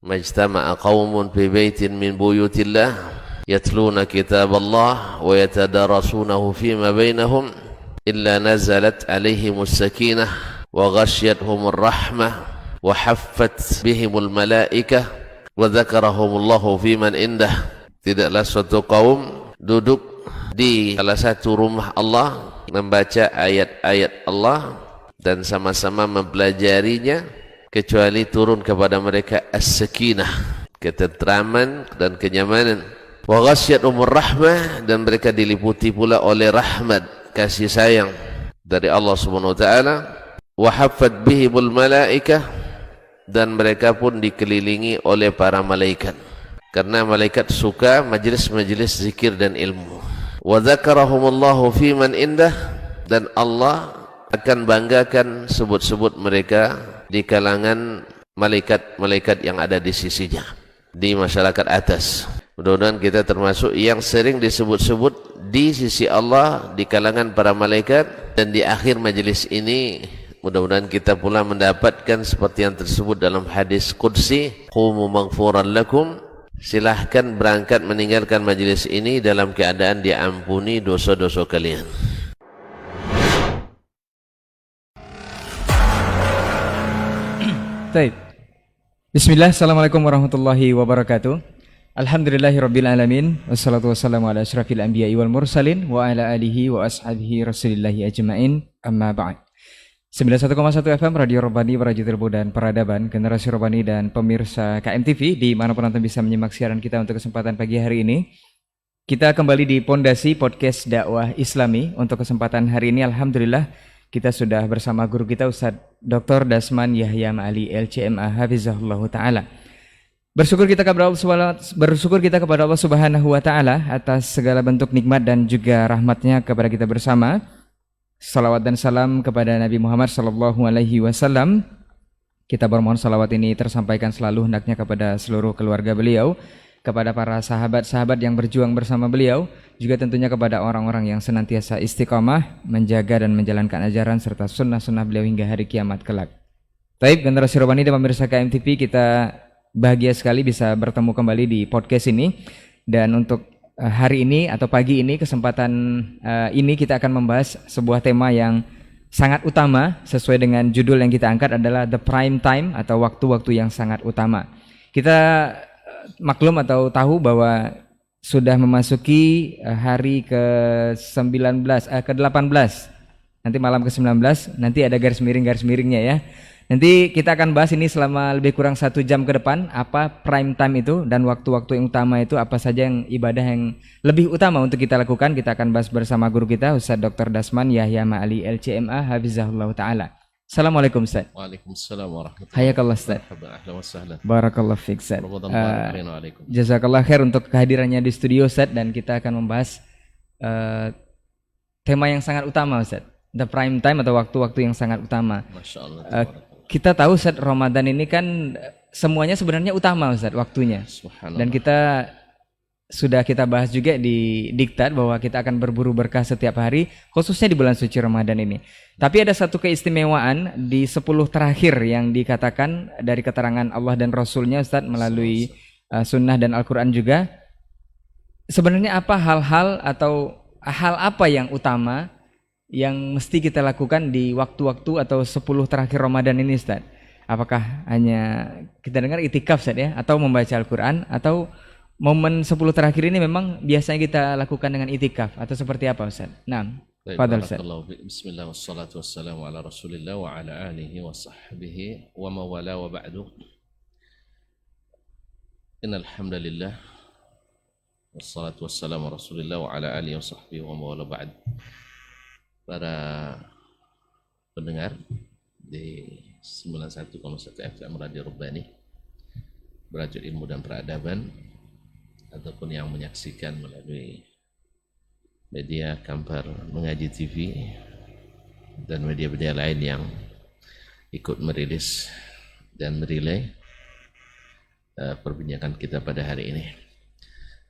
majtama'a qaumun fi baitin min buyutillah yatluna kitaballah wa yatadarasunahu fima bainahum illa nazalat alaihimus sakinah wa ghasyiyatuhumur rahmah wa haffat bihimul malaikah wa dzakarahumullahu fiman indah. Tidaklah suatu kaum duduk di salah satu rumah Allah membaca ayat-ayat Allah dan sama-sama mempelajarinya kecuali turun kepada mereka as-sakinah, ketentraman dan kenyamanan. Wa ghasyiyatuhumur rahmah, dan mereka diliputi pula oleh rahmat, kasih sayang dari Allah Subhanahu wa taala. Wa haffat bihimul malaikah, dan mereka pun dikelilingi oleh para malaikat, karena malaikat suka majelis-majelis zikir dan ilmu. Wa dzakarahumullahu fiman indah, dan Allah akan banggakan sebut-sebut mereka di kalangan malaikat-malaikat yang ada di sisinya, di masyarakat atas. Mudah-mudahan kita termasuk yang sering disebut-sebut di sisi Allah di kalangan para malaikat, dan di akhir majelis ini mudah-mudahan kita pula mendapatkan seperti yang tersebut dalam hadis qudsi, qumu maghfuran lakum, silahkan berangkat meninggalkan majelis ini dalam keadaan diampuni dosa-dosa kalian. Baik. Bismillah, assalamualaikum warahmatullahi wabarakatuh. Alhamdulillahirabbil alamin, wassalatu wassalamu ala asyrafil anbiya'i wal mursalin wa ala alihi wa ashabihi rasulillahi ajmain, amma ba'd. 91,1 FM Radio Rabbani, Radio Ilmu dan Peradaban, Generasi Rabbani dan pemirsa KMTV dimanapun Anda bisa menyimak siaran kita untuk kesempatan pagi hari ini. Kita kembali di Pondasi Podcast Dakwah Islami. Untuk kesempatan hari ini alhamdulillah kita sudah bersama guru kita Ustadz Dr. Dasman Yahya Ma'ali LCMA Hafizahullah Ta'ala. Bersyukur kita kepada Allah Subhanahu wa Ta'ala atas segala bentuk nikmat dan juga rahmatnya kepada kita bersama. Salawat dan salam kepada Nabi Muhammad sallallahu alaihi wasallam. Kita bermohon salawat ini tersampaikan selalu hendaknya kepada seluruh keluarga beliau, kepada para sahabat-sahabat yang berjuang bersama beliau, juga tentunya kepada orang-orang yang senantiasa istiqamah menjaga dan menjalankan ajaran serta sunnah-sunnah beliau hingga hari kiamat kelak. Taib, Generasi Rabbani dan pemirsa KMTV, kita bahagia sekali bisa bertemu kembali di podcast ini. Dan untuk hari ini atau pagi ini, kesempatan ini kita akan membahas sebuah tema yang sangat utama. Sesuai dengan judul yang kita angkat adalah The Prime Time atau waktu-waktu yang sangat utama. Kita maklum atau tahu bahwa sudah memasuki hari ke-18, ke-18. Nanti malam ke-19, nanti ada garis miring-garis-miringnya ya. Nanti kita akan bahas ini selama lebih kurang 1 jam ke depan, apa prime time itu dan waktu-waktu yang utama itu, apa saja yang ibadah yang lebih utama untuk kita lakukan. Kita akan bahas bersama guru kita Ustaz Dr. Dasman Yahya Ma'ali LCMA Hafizahullah Ta'ala. Assalamualaikum Ustaz. Waalaikumsalam warahmatullahi wabarakatuh. Hayakallah Ustaz. Ahlan wa sahlan. Barakallah fiik Ustaz. Ramadan Jazakallah khair untuk kehadirannya di studio Ustaz, dan kita akan membahas tema yang sangat utama Ustaz. The prime time atau waktu-waktu yang sangat utama. Masya Allah. Kita tahu Ustaz, Ramadan ini kan semuanya sebenarnya utama Ustaz waktunya. Dan kita sudah kita bahas juga di diktat bahwa kita akan berburu berkah setiap hari, khususnya di bulan suci Ramadan ini. Tapi ada satu keistimewaan di 10 terakhir yang dikatakan dari keterangan Allah dan Rasulnya Ustaz melalui sunnah dan Al-Quran juga. Sebenarnya apa hal-hal atau hal apa yang utama yang mesti kita lakukan di waktu-waktu atau 10 terakhir Ramadan ini Ustaz? Apakah hanya kita dengar itikaf Ustaz ya, atau membaca Al-Quran, atau momen 10 terakhir ini memang biasanya kita lakukan dengan itikaf, atau seperti apa Ustaz? Nah, fadhal Ustaz. Bismillah wassalatu wassalamu ala Rasulillah wa ala alihi wa sahbihi wa mawala wa ba'du. Innal hamdalillah wassalatu wassalamu ala Rasulillah wa ala alihi wa sahbihi wa mawala ba'du. Para pendengar di 91,1 FM Radio Rabbani, Berajuk Ilmu dan Peradaban, ataupun yang menyaksikan melalui media Kampar Mengaji TV dan media-media lain yang ikut merilis dan merilai perbincangan kita pada hari ini.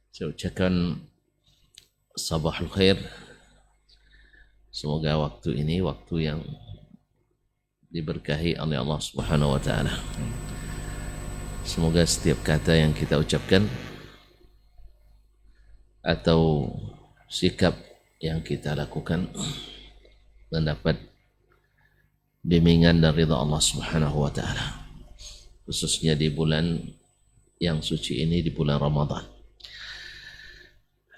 Saya ucapkan sabahul khair. Semoga waktu ini waktu yang diberkahi oleh Allah Subhanahu wa taala. Semoga setiap kata yang kita ucapkan atau sikap yang kita lakukan mendapat bimbingan dan ridha Allah Subhanahu wa taala. Khususnya di bulan yang suci ini, di bulan Ramadan.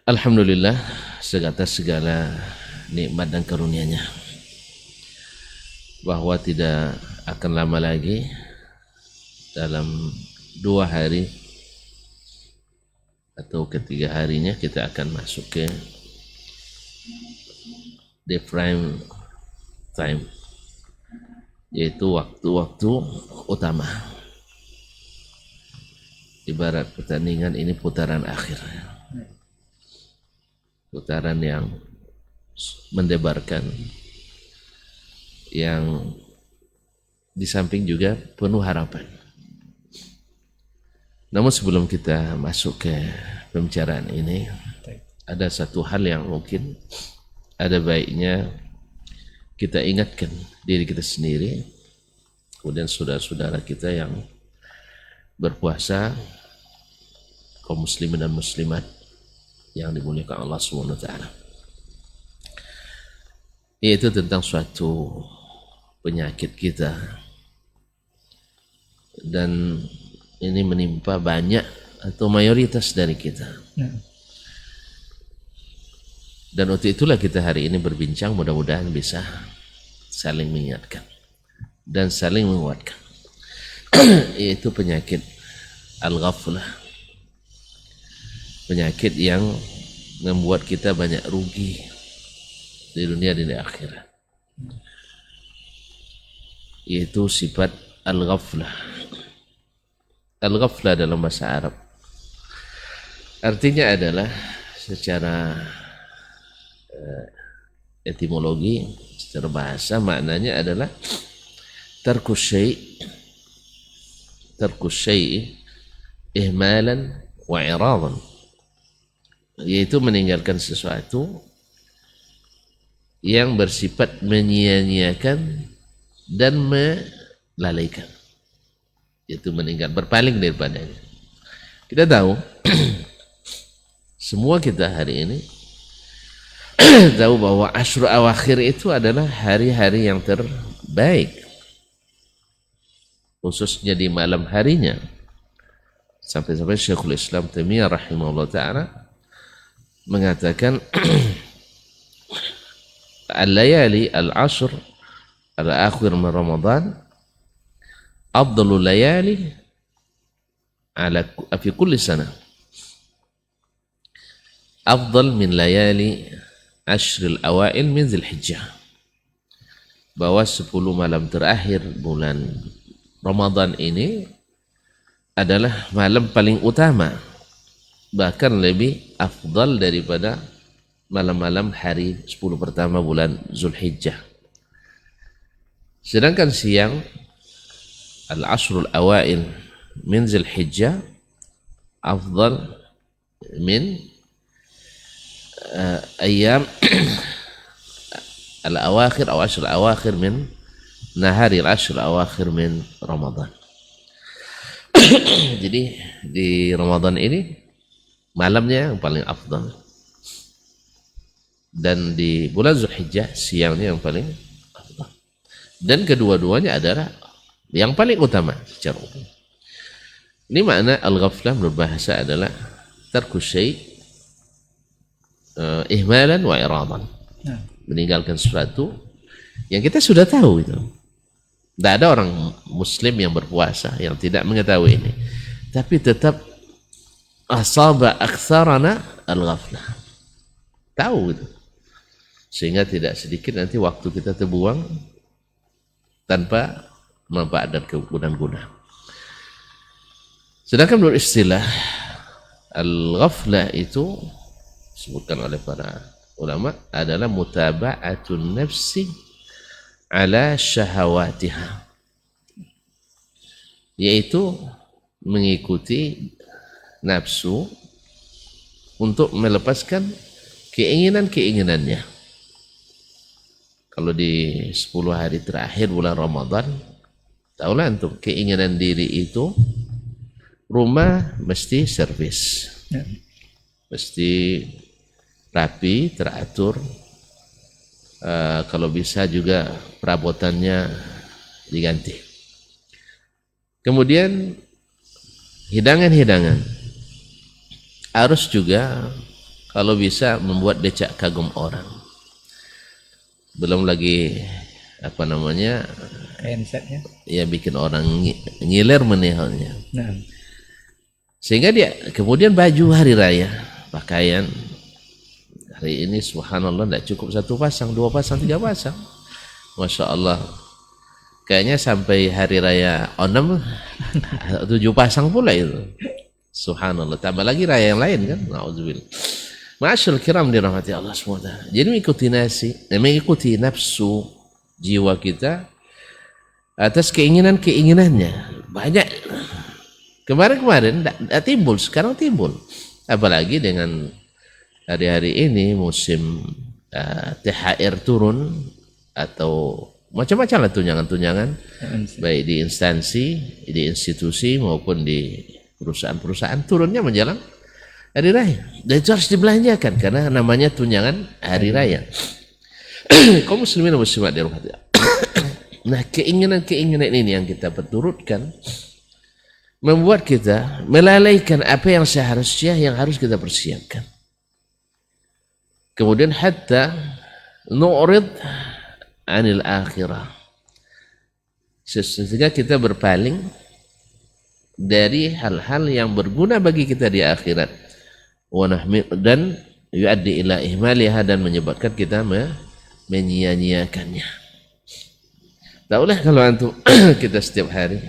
Alhamdulillah atas segala nikmat dan karunia-Nya, bahwa tidak akan lama lagi, dalam 2 hari atau ketiga harinya kita akan masuk ke the prime time, yaitu waktu-waktu utama. Ibarat pertandingan ini putaran akhir, putaran yang mendebarkan, yang di samping juga penuh harapan. Namun sebelum kita masuk ke pembicaraan ini, ada satu hal yang mungkin ada baiknya kita ingatkan diri kita sendiri, kemudian saudara-saudara kita yang berpuasa, kaum muslimin dan muslimat yang dimuliakan Allah Subhanahu wa taala. Yaitu tentang suatu penyakit kita, dan ini menimpa banyak atau mayoritas dari kita. Dan untuk itulah kita hari ini berbincang, mudah-mudahan bisa saling mengingatkan dan saling menguatkan. Yaitu penyakit al-ghaflah, penyakit yang membuat kita banyak rugi di dunia dan di akhirat, yaitu sifat al-ghaflah. Al-ghaflah dalam bahasa Arab artinya adalah, secara etimologi, secara bahasa, maknanya adalah tarkus syai' ihmalan wa iradan, yaitu meninggalkan sesuatu yang bersifat menyia-nyiakan dan melalaikan, yaitu meninggal, berpaling daripadanya. Kita tahu semua kita hari ini tahu bahwa Asyur Awakhir itu adalah hari-hari yang terbaik, khususnya di malam harinya. Sampai-sampai Syekhul Islam Taimiyah rahimahullah ta'ala mengatakan al-layali al-ashr al-akhir min Ramadan afdalul layali ala fi kulli sana, afdal min layali ashril awail min Dzulhijjah, bahwa 10 malam terakhir bulan Ramadan ini adalah malam paling utama, bahkan lebih afdal daripada malam-malam hari 10 pertama bulan Dzulhijjah. Sedangkan siang al-ashrul awail min Dzulhijjah afdal min ayam al-awakhir atau ashr al-awakhir min nahari al-ashr al-awakhir min Ramadan. Jadi di Ramadan ini malamnya yang paling afdal, dan di bulan Dzulhijjah siangnya yang paling afdal, dan kedua-duanya adalah yang paling utama secara umum. Ini makna al-ghaflah berbahasa adalah tarkus syai' ihmalan wa iradan, meninggalkan sesuatu yang kita sudah tahu itu. Tidak ada orang muslim yang berpuasa yang tidak mengetahui ini, tapi tetap asaba aktsarana al-ghaflah, tahu itu, sehingga tidak sedikit nanti waktu kita terbuang tanpa manfaat dan kegunaan-guna. Sedangkan menurut istilah al-ghaflah itu disebutkan oleh para ulama adalah mutaba'atun nafsi ala syahawatiha, yaitu mengikuti nafsu untuk melepaskan keinginan-keinginannya. Kalau di 10 hari terakhir bulan Ramadan, tahulah untuk keinginan diri itu rumah mesti servis, mesti rapi, teratur. Kalau bisa juga perabotannya diganti. Kemudian hidangan-hidangan harus juga kalau bisa membuat decak kagum orang. Belum lagi handsetnya, ya bikin orang ngiler menihalnya. nah, Sehingga dia kemudian baju hari raya, pakaian hari ini subhanallah tidak cukup 1 pasang, 2 pasang, 3 pasang. Masya Allah, kayaknya sampai hari raya Onom 7 pasang pula itu. Subhanallah, tambah lagi raya yang lain kan. Na'udzubillah. Ma'asyarul kiram dirahmati Allah SWT. Jadi mengikuti nafsu jiwa kita atas keinginannya. Banyak kemarin tidak timbul, sekarang timbul. Apalagi dengan hari-hari ini musim THR turun atau macam-macam lah tunjangan-tunjangan, baik di instansi, di institusi maupun di perusahaan-perusahaan turunnya menjelang hari raya. Dan itu harus dibelanjakan karena namanya tunjangan hari raya. Kaum muslimin dan muslimat dirahmati. Nah, keinginan-keinginan ini yang kita perturutkan membuat kita melalaikan apa yang seharusnya yang harus kita persiapkan. Kemudian hatta nu'rid anil akhirah, sehingga kita berpaling dari hal-hal yang berguna bagi kita di akhirat, dan yuaddi ila ihmaliha, dan menyebabkan kita menyia-nyiakannya. Tahulah kalau antum kita setiap hari,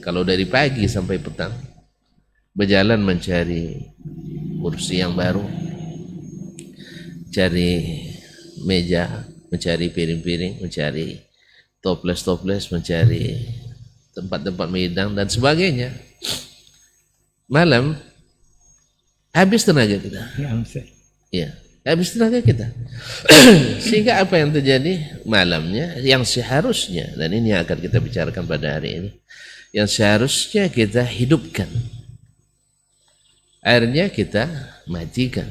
kalau dari pagi sampai petang berjalan mencari kursi yang baru, cari meja, mencari piring-piring, mencari toples-toples, mencari tempat-tempat meja dan sebagainya. Malam habis tenaga kita. Ya, habis tenaga kita. Sehingga apa yang terjadi malamnya yang seharusnya, dan ini yang akan kita bicarakan pada hari ini, yang seharusnya kita hidupkan, akhirnya kita matikan.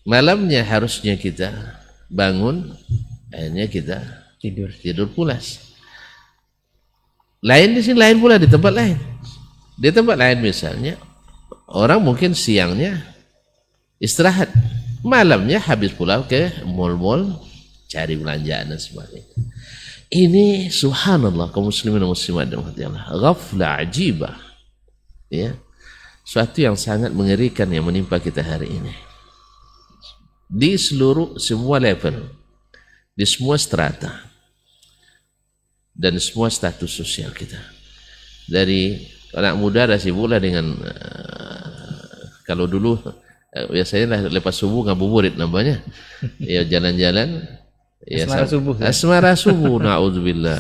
Malamnya harusnya kita bangun, akhirnya kita tidur pulas. Lain di sini, lain pula di tempat lain. Di tempat lain misalnya orang mungkin siangnya istirahat, malamnya habis pula ke mall-mall cari belanjaan dan sebagainya. Ini subhanallah kaum muslimin dan muslimat dan Allah, ghaflah ajibah, ya, suatu yang sangat mengerikan yang menimpa kita hari ini di semua level, di semua strata dan semua status sosial kita. Dari anak muda dah sibuklah dengan kalau dulu biasanya lepas subuh ngabuburit namanya, ya jalan-jalan, ya asmara subuh, naudzubillah,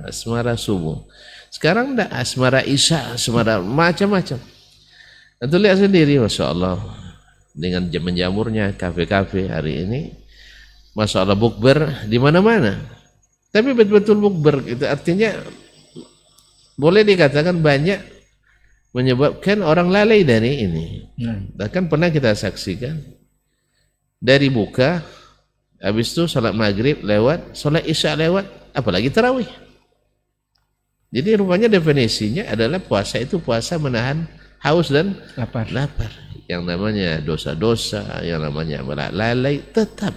asmara subuh. Sekarang dah asmara isya, asmara macam-macam. Antum lihat sendiri, masya Allah, dengan menjamurnya kafe-kafe hari ini, masya Allah, bukber di mana-mana. Tapi betul-betul bukber itu artinya boleh dikatakan banyak menyebabkan orang lalai dari ini. Bahkan pernah kita saksikan dari buka, habis itu salat maghrib lewat, salat isya lewat, apalagi tarawih. Jadi rupanya definisinya adalah puasa itu puasa menahan haus dan lapar. Yang namanya dosa-dosa, yang namanya lalai tetap.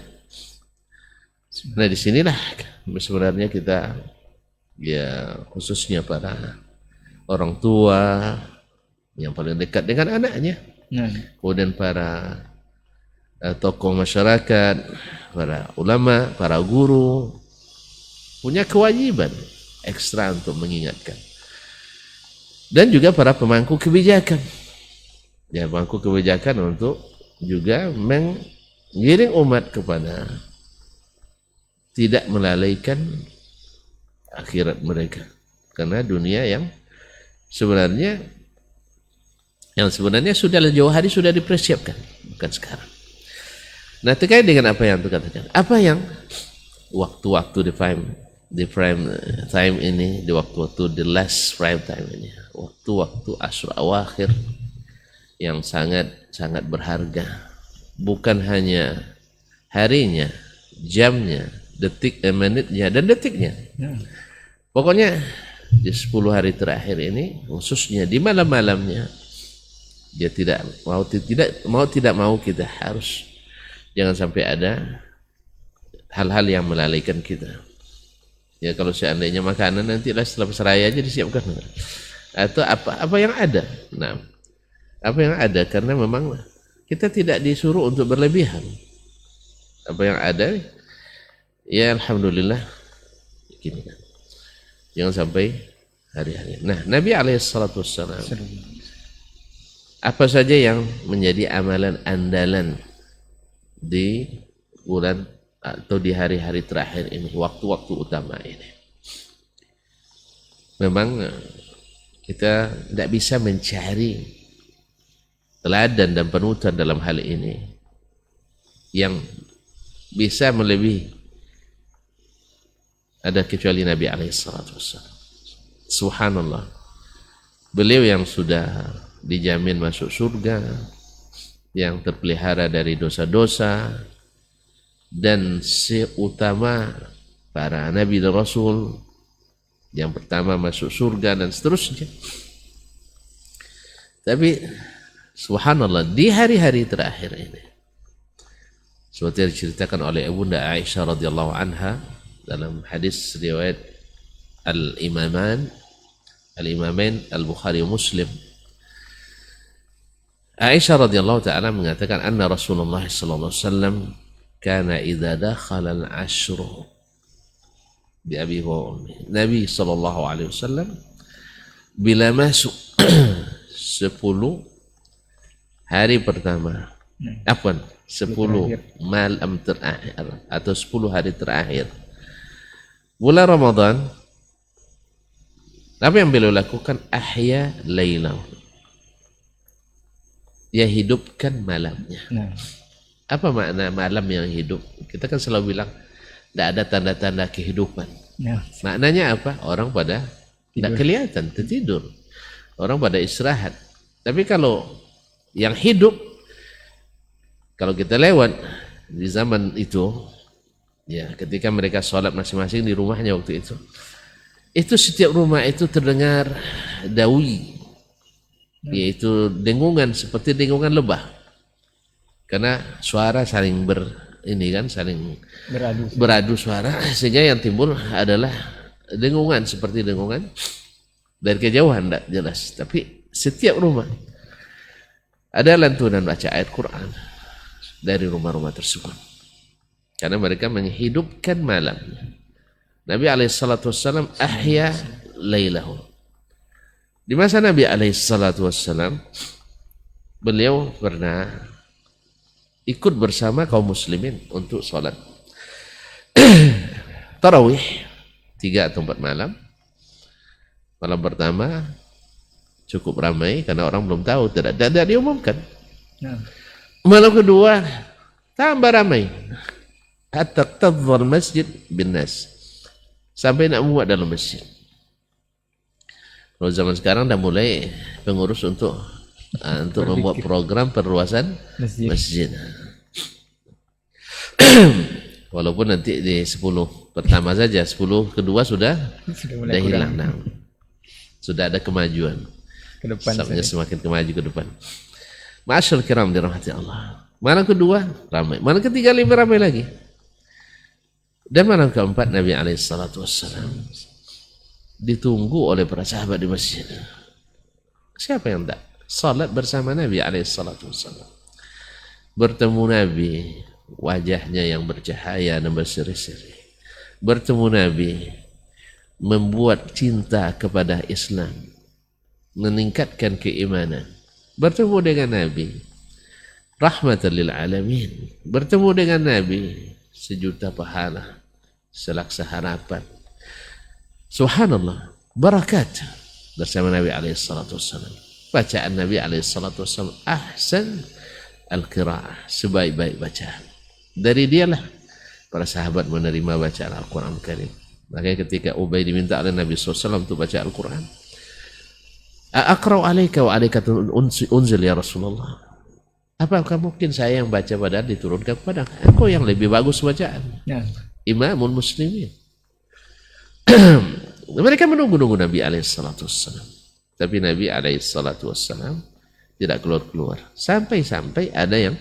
Nah, disinilah sebenarnya kita, ya khususnya para orang tua yang paling dekat dengan anaknya, kemudian para tokoh masyarakat, para ulama, para guru punya kewajiban ekstra untuk mengingatkan, dan juga para pemangku kebijakan, ya, pemangku kebijakan untuk juga mengiring umat kepada tidak melalaikan akhirat mereka, karena dunia yang sebenarnya sudah jauh hari sudah dipersiapkan, bukan sekarang. Nah, terkait dengan apa yang Anda katakan, apa yang waktu-waktu di prime time ini, di waktu-waktu the last prime time ini, waktu-waktu Asyur Awakhir yang sangat berharga. Bukan hanya harinya, jamnya, menitnya dan detiknya. Pokoknya di 10 hari terakhir ini, khususnya di malam-malamnya, dia tidak mau kita harus, jangan sampai ada hal-hal yang melalaikan kita. Ya kalau seandainya makanan nanti setelah seraya aja disiapkan, atau apa yang ada. Nah, apa yang ada, karena memang kita tidak disuruh untuk berlebihan. Apa yang ada, ya alhamdulillah, gini kan. Jangan sampai hari-hari. Nah, Nabi alaihissalatu wassalam, apa saja yang menjadi amalan andalan di bulan atau di hari-hari terakhir ini, waktu-waktu utama ini. Memang kita tidak bisa mencari teladan dan panutan dalam hal ini yang bisa melebihi ada kecuali Nabi alaihissalatu wassalam. Subhanallah, beliau yang sudah dijamin masuk surga, yang terpelihara dari dosa-dosa, dan seutama para nabi dan rasul, yang pertama masuk surga dan seterusnya. Tapi subhanallah, di hari-hari terakhir ini, seperti yang diceritakan oleh Ibunda Aisyah radhiyallahu anha dalam hadis riwayat Al-Imamain Al-Bukhari Muslim, Aisyah radhiyallahu taala mengatakan anna Rasulullah sallallahu alaihi wasallam kana idza dakhala al-ashru bi abi wa ummi. Nabi sallallahu alaihi wasallam bila masuk 10 hari pertama, 10 malam terakhir atau 10 hari terakhir bulan Ramadan, apa yang beliau lakukan? Ahya lailahu, dia hidupkan malamnya. Apa makna malam yang hidup? Kita kan selalu bilang tidak ada tanda-tanda kehidupan. Maknanya apa? Orang pada tidak kelihatan, tertidur. Orang pada istirahat. Tapi kalau yang hidup, kalau kita lewat di zaman itu, ya ketika mereka sholat masing-masing di rumahnya waktu itu setiap rumah itu terdengar dawi, yaitu dengungan seperti dengungan lebah, karena suara saling saling beradu suara, sehingga yang timbul adalah dengungan seperti dengungan dari kejauhan, tidak jelas, tapi setiap rumah ada lantunan baca ayat Quran dari rumah-rumah tersebut, karena mereka menghidupkan malam. Nabi alaihissalatu wassalam ahya lailahu. Di masa Nabi alaihissalatu wassalam, beliau pernah ikut bersama kaum muslimin untuk sholat tarawih 3 atau 4 malam. Malam pertama cukup ramai karena orang belum tahu, tidak diumumkan. Malam kedua tambah ramai, hatta tadhar masjid bin nas, sampai nak muat dalam masjid. Kalau zaman sekarang dah mulai pengurus untuk membuat program perluasan masjid. Walaupun nanti di 10 pertama saja, 10 kedua sudah hilang. Sudah ada kemajuan. Ke depan semakin kemaju ke depan. Ma'asyar kiram dirahmati Allah. Malam kedua ramai, malam ketiga lebih ramai lagi. Dan malam keempat Nabi alaihissalatu wassalam ditunggu oleh para sahabat di masjid. Siapa yang tak salat bersama Nabi alaihissalatu wassalam? Bertemu Nabi, wajahnya yang bercahaya dan berseri-seri. Bertemu Nabi, membuat cinta kepada Islam, meningkatkan keimanan. Bertemu dengan Nabi, rahmatan lil alamin. Bertemu dengan Nabi, sejuta pahala, selaksa harapan. Subhanallah, barakat bersama Nabi alaihissalatu wassalam. Bacaan Nabi alaihissalatu wassalam ahsan al-qira'ah, sebaik-baik bacaan. Dari dialah para sahabat menerima bacaan Al-Quran Karim. Makanya ketika Ubay diminta oleh Nabi SAW untuk baca Al-Quran, Aqra'u 'alaika wa 'alaika unzil ya Rasulullah. Apakah mungkin saya yang baca padahal diturunkan kepada engkau yang lebih bagus bacaan? Ya. Imamul muslimin. Mereka menunggu-nunggu Nabi alaihissalatu wassalam. Tapi Nabi alaihissalatu wassalam tidak keluar-keluar. Sampai-sampai ada yang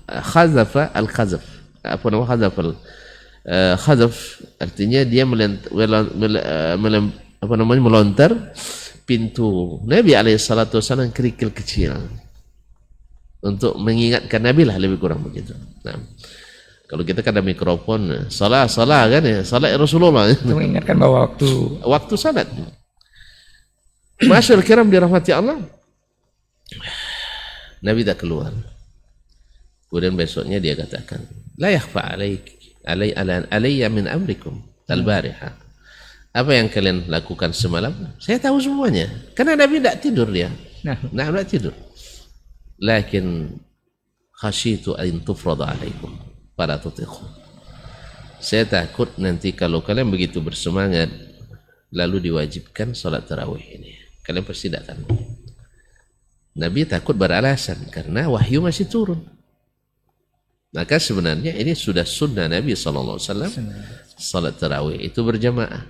khazafa al-khazaf. Apa nama khazaf khazaf artinya dia melontar pintu Nabi alaihissalatu wassalam kerikil kecil untuk mengingatkan Nabi lah, lebih kurang begitu. Nah, kalau kita kan ada mikrofon, salah kan ya, salat Rasulullah. Itu mengingatkan bahwa waktu salat. Masyaallah kiram dirahmati Allah. Nabi tak keluar. Kemudian besoknya dia katakan, la yakhfa alayya min amrikum al-bariha. Apa yang kalian lakukan semalam? Saya tahu semuanya. Karena Nabi tidak tidur dia. Nah, tidak tidur. Lakin khasyitu an tufrada alaikum fala tutiqu. Saya takut nanti kalau kalian begitu bersemangat lalu diwajibkan salat tarawih ini, kalian pasti tidak akan. Nabi takut beralasan karena wahyu masih turun. Maka sebenarnya ini sudah sunnah Nabi SAW. Salat tarawih itu berjamaah,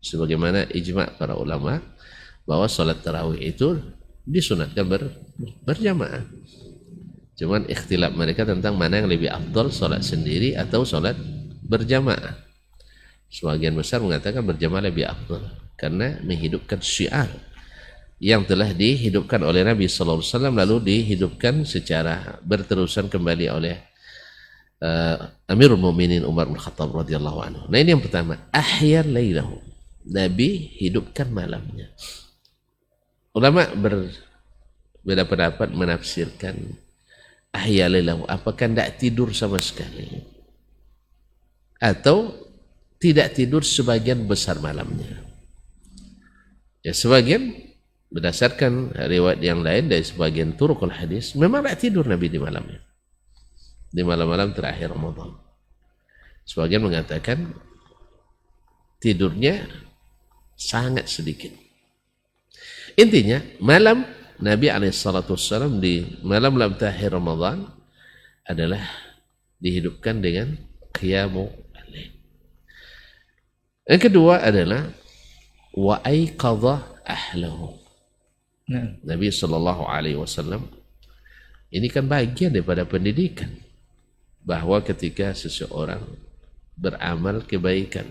sebagaimana ijma' para ulama bahwa salat tarawih itu disunatkan berjamaah. Cuman ikhtilaf mereka tentang mana yang lebih afdal, salat sendiri atau salat berjamaah. Sebagian besar mengatakan berjamaah lebih afdal karena menghidupkan syiar yang telah dihidupkan oleh Nabi sallallahu alaihi wasallam lalu dihidupkan secara berterusan kembali oleh Amirul Mukminin Umar bin Khattab radhiyallahu anhu. Nah, ini yang pertama, ahya lailahu. Nabi hidupkan malamnya. Ulama berbeda pendapat menafsirkan ahya lailahu, apakah tidak tidur sama sekali atau tidak tidur sebagian besar malamnya. Ya, sebagian berdasarkan riwayat yang lain dari sebagian turukul hadis memang tidak tidur Nabi di malamnya, di malam-malam terakhir Ramadan. Sebagian mengatakan tidurnya sangat sedikit. Intinya malam Nabi alaihissalam di malam-malam terakhir Ramadan adalah dihidupkan dengan qiyamul lail. Yang kedua adalah wa aiqadha ahlahu. Nabi sallallahu alaihi wasallam ini kan bagian daripada pendidikan bahwa ketika seseorang beramal kebaikan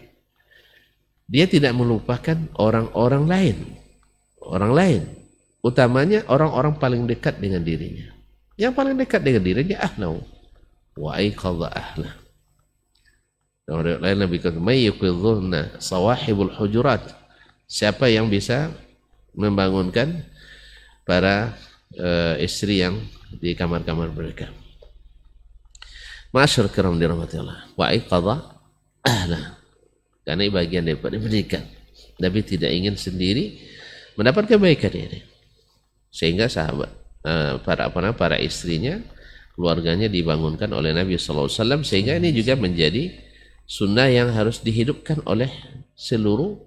dia tidak melupakan orang lain, utamanya orang-orang paling dekat dengan dirinya. Yang paling dekat dengan dirinya ahlahu wa aiqadha ahlahu. Orang lain Nabi kata may yuqidhunna sawahibul hujurat, siapa yang bisa membangunkan para istri yang di kamar-kamar mereka. Ma'asyar kiram dirahmati Allah, wa aiqadha ahla, karena ini bagian daripada pendidikan. Nabi tidak ingin sendiri mendapat kebaikan ini, sehingga sahabat para istrinya, keluarganya dibangunkan oleh Nabi SAW, sehingga ini juga menjadi sunnah yang harus dihidupkan oleh seluruh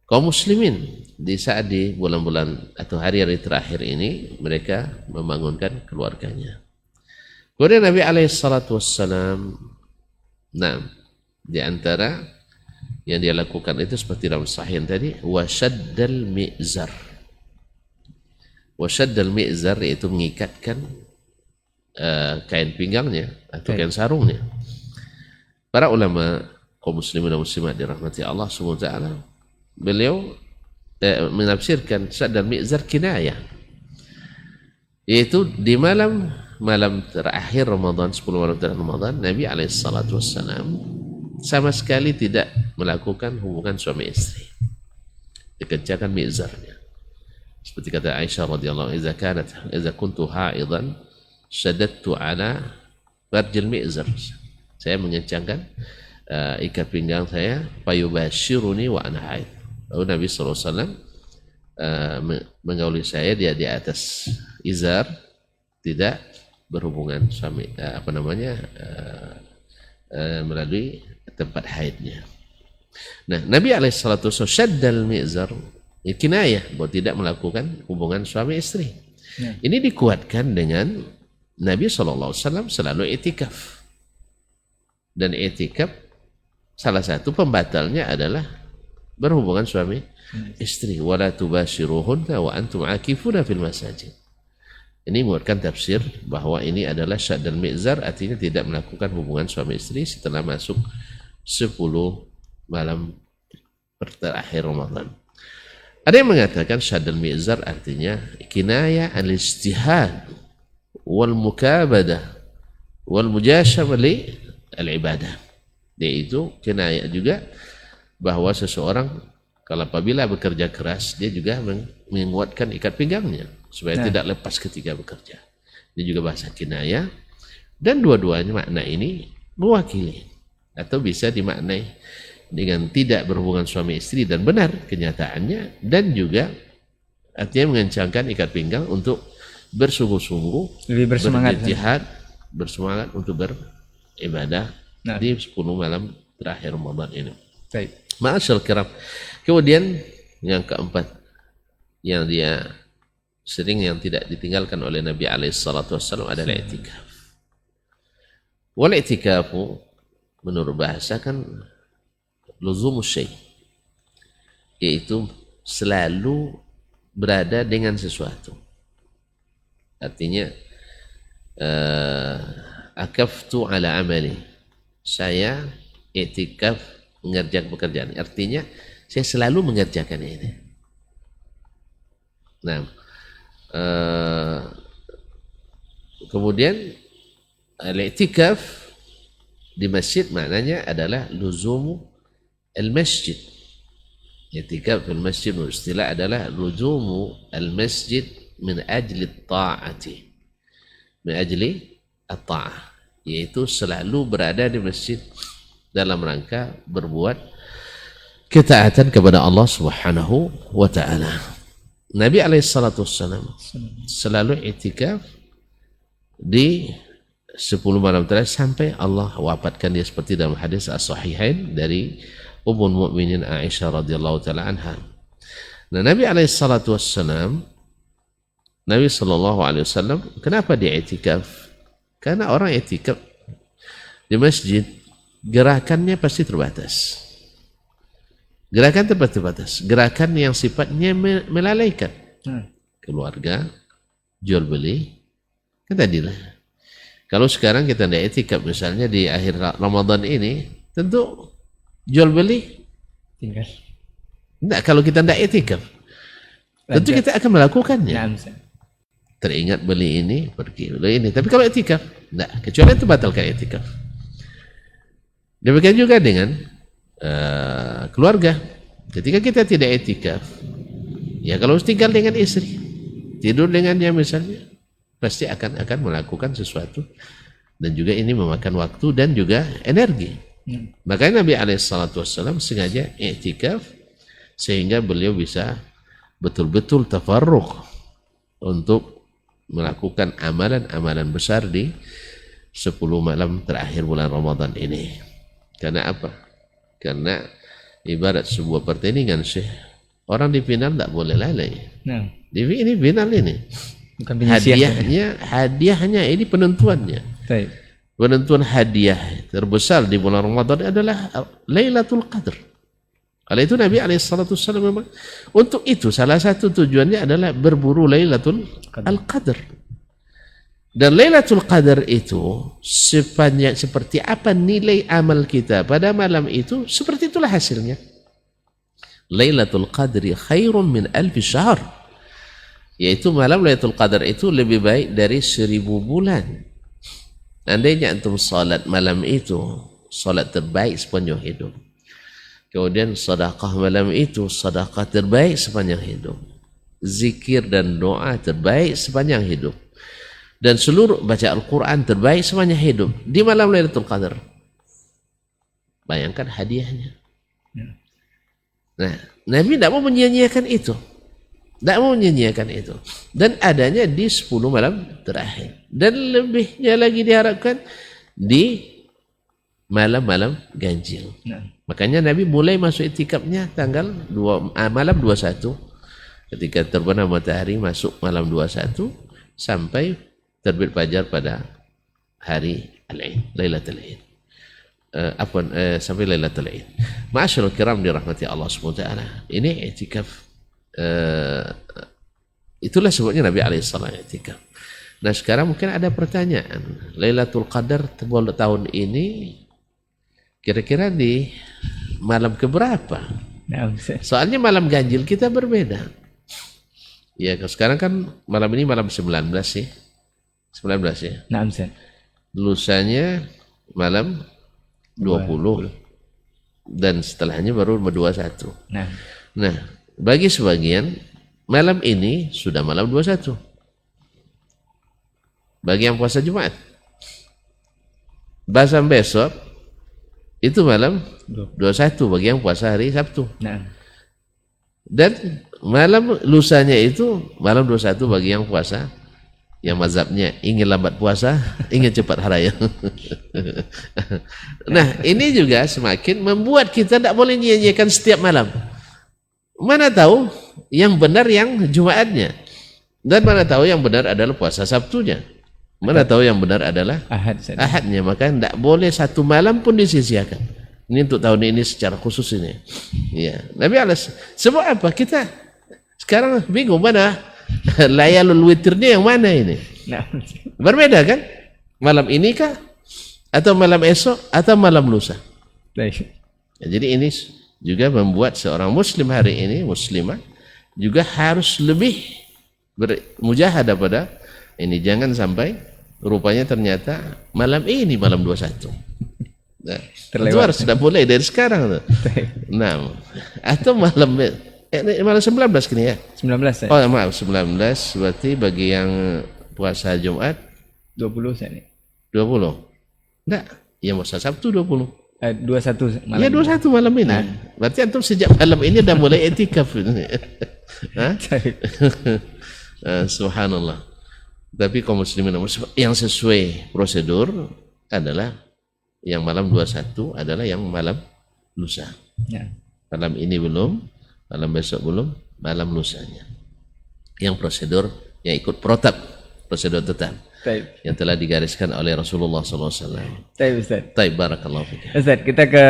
kaum muslimin di saat di bulan-bulan atau hari-hari terakhir ini mereka membangunkan keluarganya. Kemudian Nabi alaihissalatu wassalam, nah, di antara yang dia lakukan itu seperti dalam sahih tadi, wasyaddal mi'zar. Wasyaddal mi'zar itu mengikatkan kain pinggangnya atau kain sarungnya. Para ulama kaum muslimin dan muslimat dirahmati Allah Subhanahu wa taala, beliau menafsirkan syaddal mi'zar kinayah, yaitu di malam terakhir Ramadan, 10 malam terakhir Ramadan, Nabi alaihissalatu wassalam sama sekali tidak melakukan hubungan suami istri, dikencangkan mi'zarnya. Seperti kata Aisyah radhiyallahu anha, idza kuntu haidan syaddadtu ala farjil mi'zar, saya mengencangkan ikat pinggang saya, fayubashiruni wa ana haid. Lalu Nabi SAW menggauli saya, dia di atas izar, tidak berhubungan suami melalui tempat haidnya. Nah, Nabi alaihissalatu wassalam syaddal mi'zar, kinayah bahwa tidak melakukan hubungan suami istri. Ya. Ini dikuatkan dengan Nabi SAW selalu i'tikaf. Dan i'tikaf salah satu pembatalnya adalah berhubungan suami istri. Wala tubashiruhunna wa antum akifuna fil masajid. Ini menguatkan tafsir bahwa ini adalah syad dan mi'zar, artinya tidak melakukan hubungan suami istri setelah masuk 10 malam terakhir Ramadan. Ada yang mengatakan syad dan mi'zar artinya kinayah al-ijtihad wal mukabadah wal mujashamah li al-ibadah. Yaitu kinayah juga bahwa seseorang kalau apabila bekerja keras dia juga menguatkan ikat pinggangnya supaya tidak lepas ketika bekerja. Ini juga bahasa kinayah, dan dua-duanya makna ini mewakili atau bisa dimaknai dengan tidak berhubungan suami istri dan benar kenyataannya, dan juga artinya mengencangkan ikat pinggang untuk bersungguh-sungguh, lebih bersemangat, berjihad, bersemangat untuk beribadah di 10 malam terakhir Ramadan ini. Ma'asyal kiram. Kemudian yang keempat yang dia sering yang tidak ditinggalkan oleh Nabi SAW adalah i'tikaf. Wal i'tikafu menurut bahasa kan luzumus syai', yaitu selalu berada dengan sesuatu. Artinya akaftu ala amali, saya i'tikaf mengerjakan pekerjaan. Artinya saya selalu mengerjakan ini. Nah, kemudian al-i'tikaf di masjid maknanya adalah luzumu al-masjid. I'tikaf di masjid istilah adalah luzumu al-masjid min ajli ta'ati, min ajli at-ta'ah, yaitu selalu berada di masjid dalam rangka berbuat ketaatan kepada Allah Subhanahu wa taala. Nabi SAW selalu i'tikaf di 10 malam terakhir sampai Allah wafatkan dia, seperti dalam hadis as-sahihain dari Ummul Mukminin Aisyah radhiyallahu taala anha. Nah, Nabi SAW kenapa dia i'tikaf? Karena orang i'tikaf di masjid gerakannya pasti terbatas. Gerakan terbatas, gerakan yang sifatnya melalaikan keluarga, jual beli, kan tadilah. Kalau sekarang kita tidak i'tikaf misalnya di akhir Ramadan ini, tentu jual beli tinggal. Tidak, kalau kita tidak i'tikaf, tentu kita akan melakukannya. Teringat beli ini, pergi beli ini. Tapi kalau i'tikaf, tidak, kecuali itu batalkan i'tikaf. Demikian juga dengan keluarga. Ketika kita tidak i'tikaf, ya kalau tinggal dengan istri, tidur dengannya misalnya, pasti akan melakukan sesuatu, dan juga ini memakan waktu dan juga energi. Makanya Nabi SAW sengaja i'tikaf sehingga beliau bisa betul-betul tafarruq untuk melakukan amalan-amalan besar di 10 malam terakhir bulan Ramadan ini. Karena apa? Karena ibarat sebuah pertandingan sih, orang di final tidak boleh lalai. Ini final ini. Bukan hadiahnya ini penentuannya. Penentuan hadiah terbesar di bulan Ramadan adalah Lailatul Qadar. Kalau itu Nabi SAW memang untuk itu salah satu tujuannya adalah berburu Lailatul Qadar. Dan Lailatul Qadar itu seperti apa nilai amal kita pada malam itu, seperti itulah hasilnya. Lailatul Qadri khairun min alfi syahr, yaitu malam Lailatul Qadar itu lebih baik dari 1000 bulan. Andainya antum salat malam itu, salat terbaik sepanjang hidup. Kemudian sedekah malam itu, sedekah terbaik sepanjang hidup. Zikir dan doa terbaik sepanjang hidup. Dan seluruh baca Al-Quran terbaik semuanya hidup di malam Lailatul Qadar. Bayangkan hadiahnya. Nah, Nabi tidak mau menyia-nyiakan itu. Tidak mau menyia-nyiakan itu. Dan adanya di 10 malam terakhir. Dan lebihnya lagi diharapkan di malam-malam ganjil. Makanya Nabi mulai masuk i'tikafnya tanggal malam 21 Ketika terbenam matahari masuk malam 21 sampai terbit fajar pada hari Al-Aid, Lailatul Aid. Sampai Lailatul Aid. Ma'asyiral kiram dirahmati Allah Subhanahu wa taala. Ini i'tikaf, itulah sebabnya Nabi alaihi salam i'tikaf. Nah, sekarang mungkin ada pertanyaan, Lailatul Qadar tahun ini kira-kira di malam keberapa? Soalnya malam ganjil kita berbeda. Ya, sekarang kan malam ini malam 19 sih. 19 ya. Nah, Ustaz. Lusanya malam 20. Dan setelahnya baru 21. Nah, bagi sebagian malam ini sudah malam 21. Bagi yang puasa Jumat. Bahkan besok itu malam 21 bagi yang puasa hari Sabtu. Dan malam lusanya itu malam 21 bagi yang puasa yang mazhabnya ingin lambat puasa, ingin cepat hari raya. Nah, ini juga semakin membuat kita tidak boleh nyanyikan setiap malam. Mana tahu yang benar yang Jumatnya, dan mana tahu yang benar adalah puasa Sabtunya, mana tahu yang benar adalah Ahadnya. Maka tidak boleh satu malam pun disisiakan. Ini untuk tahun ini secara khusus ini. Ya, Nabi sebab apa kita sekarang bingung mana layalul witirnya yang mana ini? Berbeda kan? Malam ini kah? Atau malam esok? Atau malam lusa? Ya, jadi ini juga membuat seorang muslim hari ini, muslimah juga harus lebih bermujahadah pada ini. Jangan sampai rupanya ternyata malam ini malam 21. Nah, itu harus sudah mulai dari sekarang tuh. Nah, atau malam 19 kini ya? 19 ya? Oh maaf, 19 berarti bagi yang puasa Jumat 20 saya nih. 20? Enggak, ya puasa Sabtu 20. 21 malam. Ya 21 malam ini. Berarti antum sejak malam ini udah mulai i'tikaf. Subhanallah. Tapi kaum muslimin yang sesuai prosedur adalah yang malam 21 adalah yang malam lusa. Malam ini belum, malam besok belum, malam lusanya. Yang prosedur yang ikut protap, prosedur tetap. Yang telah digariskan oleh Rasulullah SAW. Ustaz. Barakallahu fiik. Ustaz, kita ke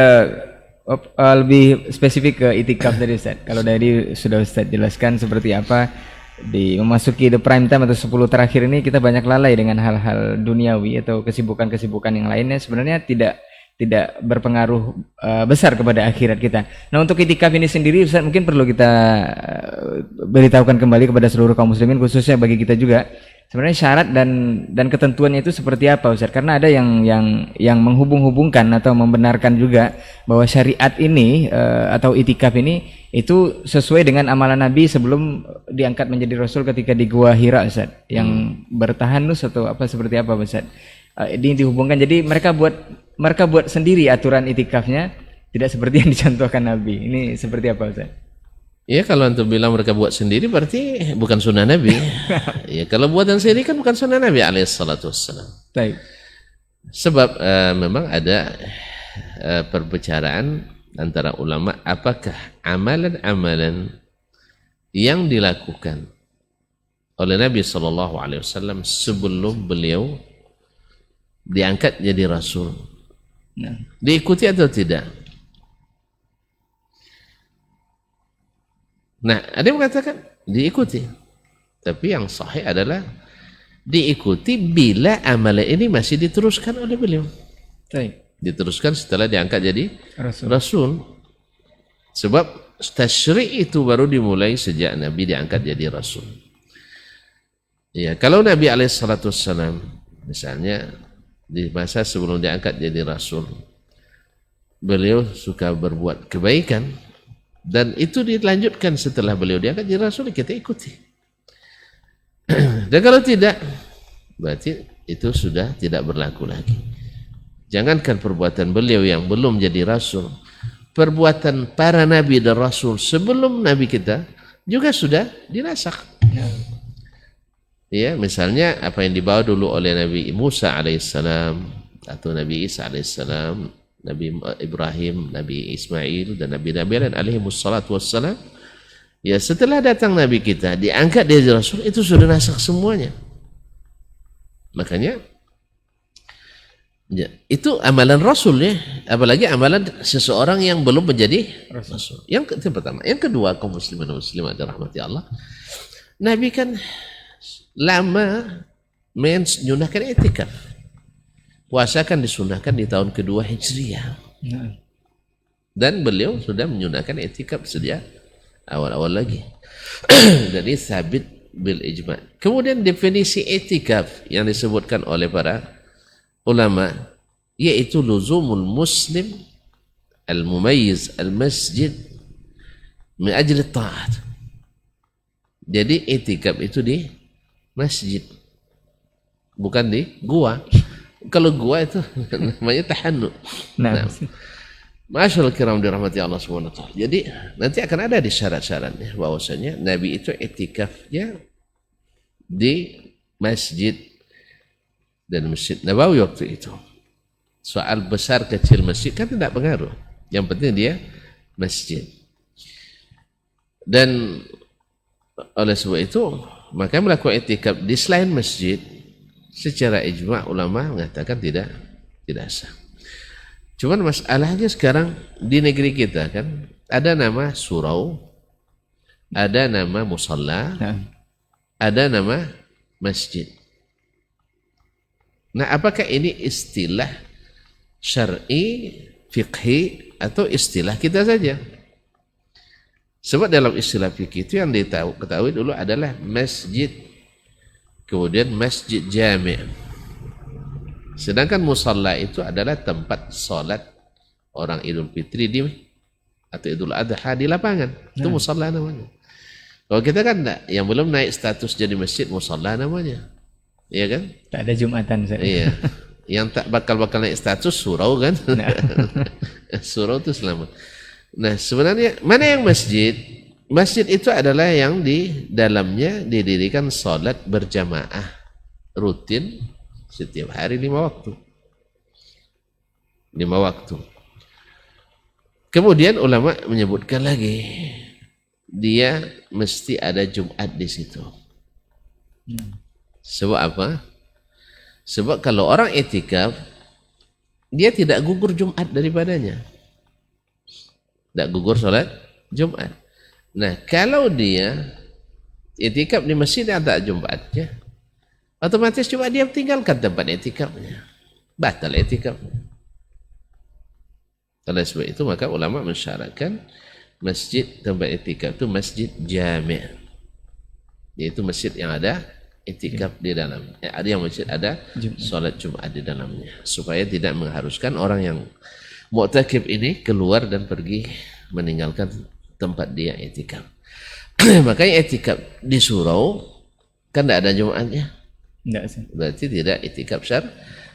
lebih spesifik ke itikaf tadi Ustaz. Kalau dari sudah Ustaz jelaskan seperti apa di memasuki the prime time atau 10 terakhir ini kita banyak lalai dengan hal-hal duniawi atau kesibukan-kesibukan yang lainnya sebenarnya tidak berpengaruh besar kepada akhirat kita. Nah, untuk itikaf ini sendiri Ustaz mungkin perlu kita beritahukan kembali kepada seluruh kaum muslimin khususnya bagi kita juga. Sebenarnya syarat dan ketentuannya itu seperti apa Ustaz? Karena ada yang menghubung-hubungkan atau membenarkan juga bahwa syariat ini atau itikaf ini itu sesuai dengan amalan Nabi sebelum diangkat menjadi Rasul ketika di Gua Hira Ustaz. Yang bertahanus atau apa seperti apa Ustaz? Ini dihubungkan. Jadi mereka buat sendiri aturan itikafnya tidak seperti yang dicontohkan Nabi. Ini seperti apa Ustaz? Ya, kalau antum bilang mereka buat sendiri berarti bukan sunnah Nabi. Ya, kalau buatan sendiri kan bukan sunnah Nabi alaihissalatu wassalam. Sebab memang ada perbicaraan antara ulama apakah amalan-amalan yang dilakukan oleh Nabi SAW sebelum beliau diangkat jadi Rasul diikuti atau tidak. Nah, ada yang mengatakan diikuti. Tapi yang sahih adalah diikuti bila amalan ini masih diteruskan oleh beliau. Diteruskan setelah diangkat jadi Rasul. Sebab tasyri' itu baru dimulai sejak Nabi diangkat jadi Rasul. Ya, kalau Nabi alaihissalam misalnya di masa sebelum diangkat jadi Rasul, beliau suka berbuat kebaikan, dan itu dilanjutkan setelah beliau diangkat jadi Rasul, kita ikuti. Dan kalau tidak, berarti itu sudah tidak berlaku lagi. Jangankan perbuatan beliau yang belum jadi Rasul, perbuatan para Nabi dan Rasul sebelum Nabi kita juga sudah dinasak. Ya, misalnya apa yang dibawa dulu oleh Nabi Musa alaihissalam atau Nabi Isa alaihissalam, Nabi Ibrahim, Nabi Ismail dan Nabi lain alaihi wassalatu wassalam, Ya setelah datang Nabi kita, diangkat dia jadi Rasul, itu sudah nasakh semuanya. Makanya ya, itu amalan Rasul ya, apalagi amalan seseorang yang belum menjadi Rasul. Itu pertama. Yang kedua, kaum muslimin dan muslimat dirahmati Allah, Nabi kan lama menyunahkan i'tikaf. Puasa kan disunahkan di tahun kedua Hijriah. Dan beliau sudah menyunahkan i'tikaf sejak awal-awal lagi. Jadi sabit bil ijma'. Kemudian definisi i'tikaf yang disebutkan oleh para ulama yaitu luzumul muslim al-mumayyiz al-masjid min ajli ta'at. Jadi i'tikaf itu di masjid, bukan di gua. Kalau gua itu namanya tahannu. Nah, Masyaallah kiram dirahmati Allah Subhanahu wa taala. Jadi nanti akan ada di syarat-syaratnya bahwasanya Nabi itu i'tikafnya di masjid dan Masjid Nabawi waktu itu. Soal besar kecil masjid kan tidak pengaruh. Yang penting dia masjid. Dan oleh sebab itu maka melakukan i'tikaf di selain masjid secara ijma' ulama mengatakan tidak sah. Cuman masalahnya sekarang di negeri kita kan ada nama surau, ada nama musalla, ada nama masjid. Nah, apakah ini istilah syar'i, fiqhi atau istilah kita saja? Sebab dalam istilah fikih itu yang diketahui dulu adalah masjid, kemudian masjid jami'. Sedangkan musalla itu adalah tempat salat orang Idul Fitri atau Idul Adha di lapangan. Itu musalla namanya. Kalau kita kan enggak, yang belum naik status jadi masjid, musalla namanya. Iya kan? Tak ada Jumatan. Iya. Yang tak bakal naik status surau kan? Surau itu selamat. Nah, sebenarnya mana yang masjid? Masjid itu adalah yang di dalamnya didirikan salat berjamaah rutin setiap hari 5 waktu. 5 waktu. Kemudian ulama menyebutkan lagi, dia mesti ada Jumat di situ. Sebab apa? Sebab kalau orang i'tikaf, dia tidak gugur Jumat daripadanya. Tidak gugur salat Jumat. Nah, kalau dia i'tikaf di masjid yang tak Jumatnya, otomatis cuma dia tinggalkan tempat i'tikafnya, batal i'tikafnya. Oleh sebab itu maka ulama mensyaratkan masjid tempat i'tikaf itu masjid jami', yaitu masjid yang ada i'tikaf di dalamnya. Ada yang masjid ada salat Jumat di dalamnya, supaya tidak mengharuskan orang yang mu'takif ini keluar dan pergi meninggalkan tempat dia i'tikaf. Makanya i'tikaf di surau kan tidak ada Jumatnya. Enggak sih. Berarti tidak i'tikaf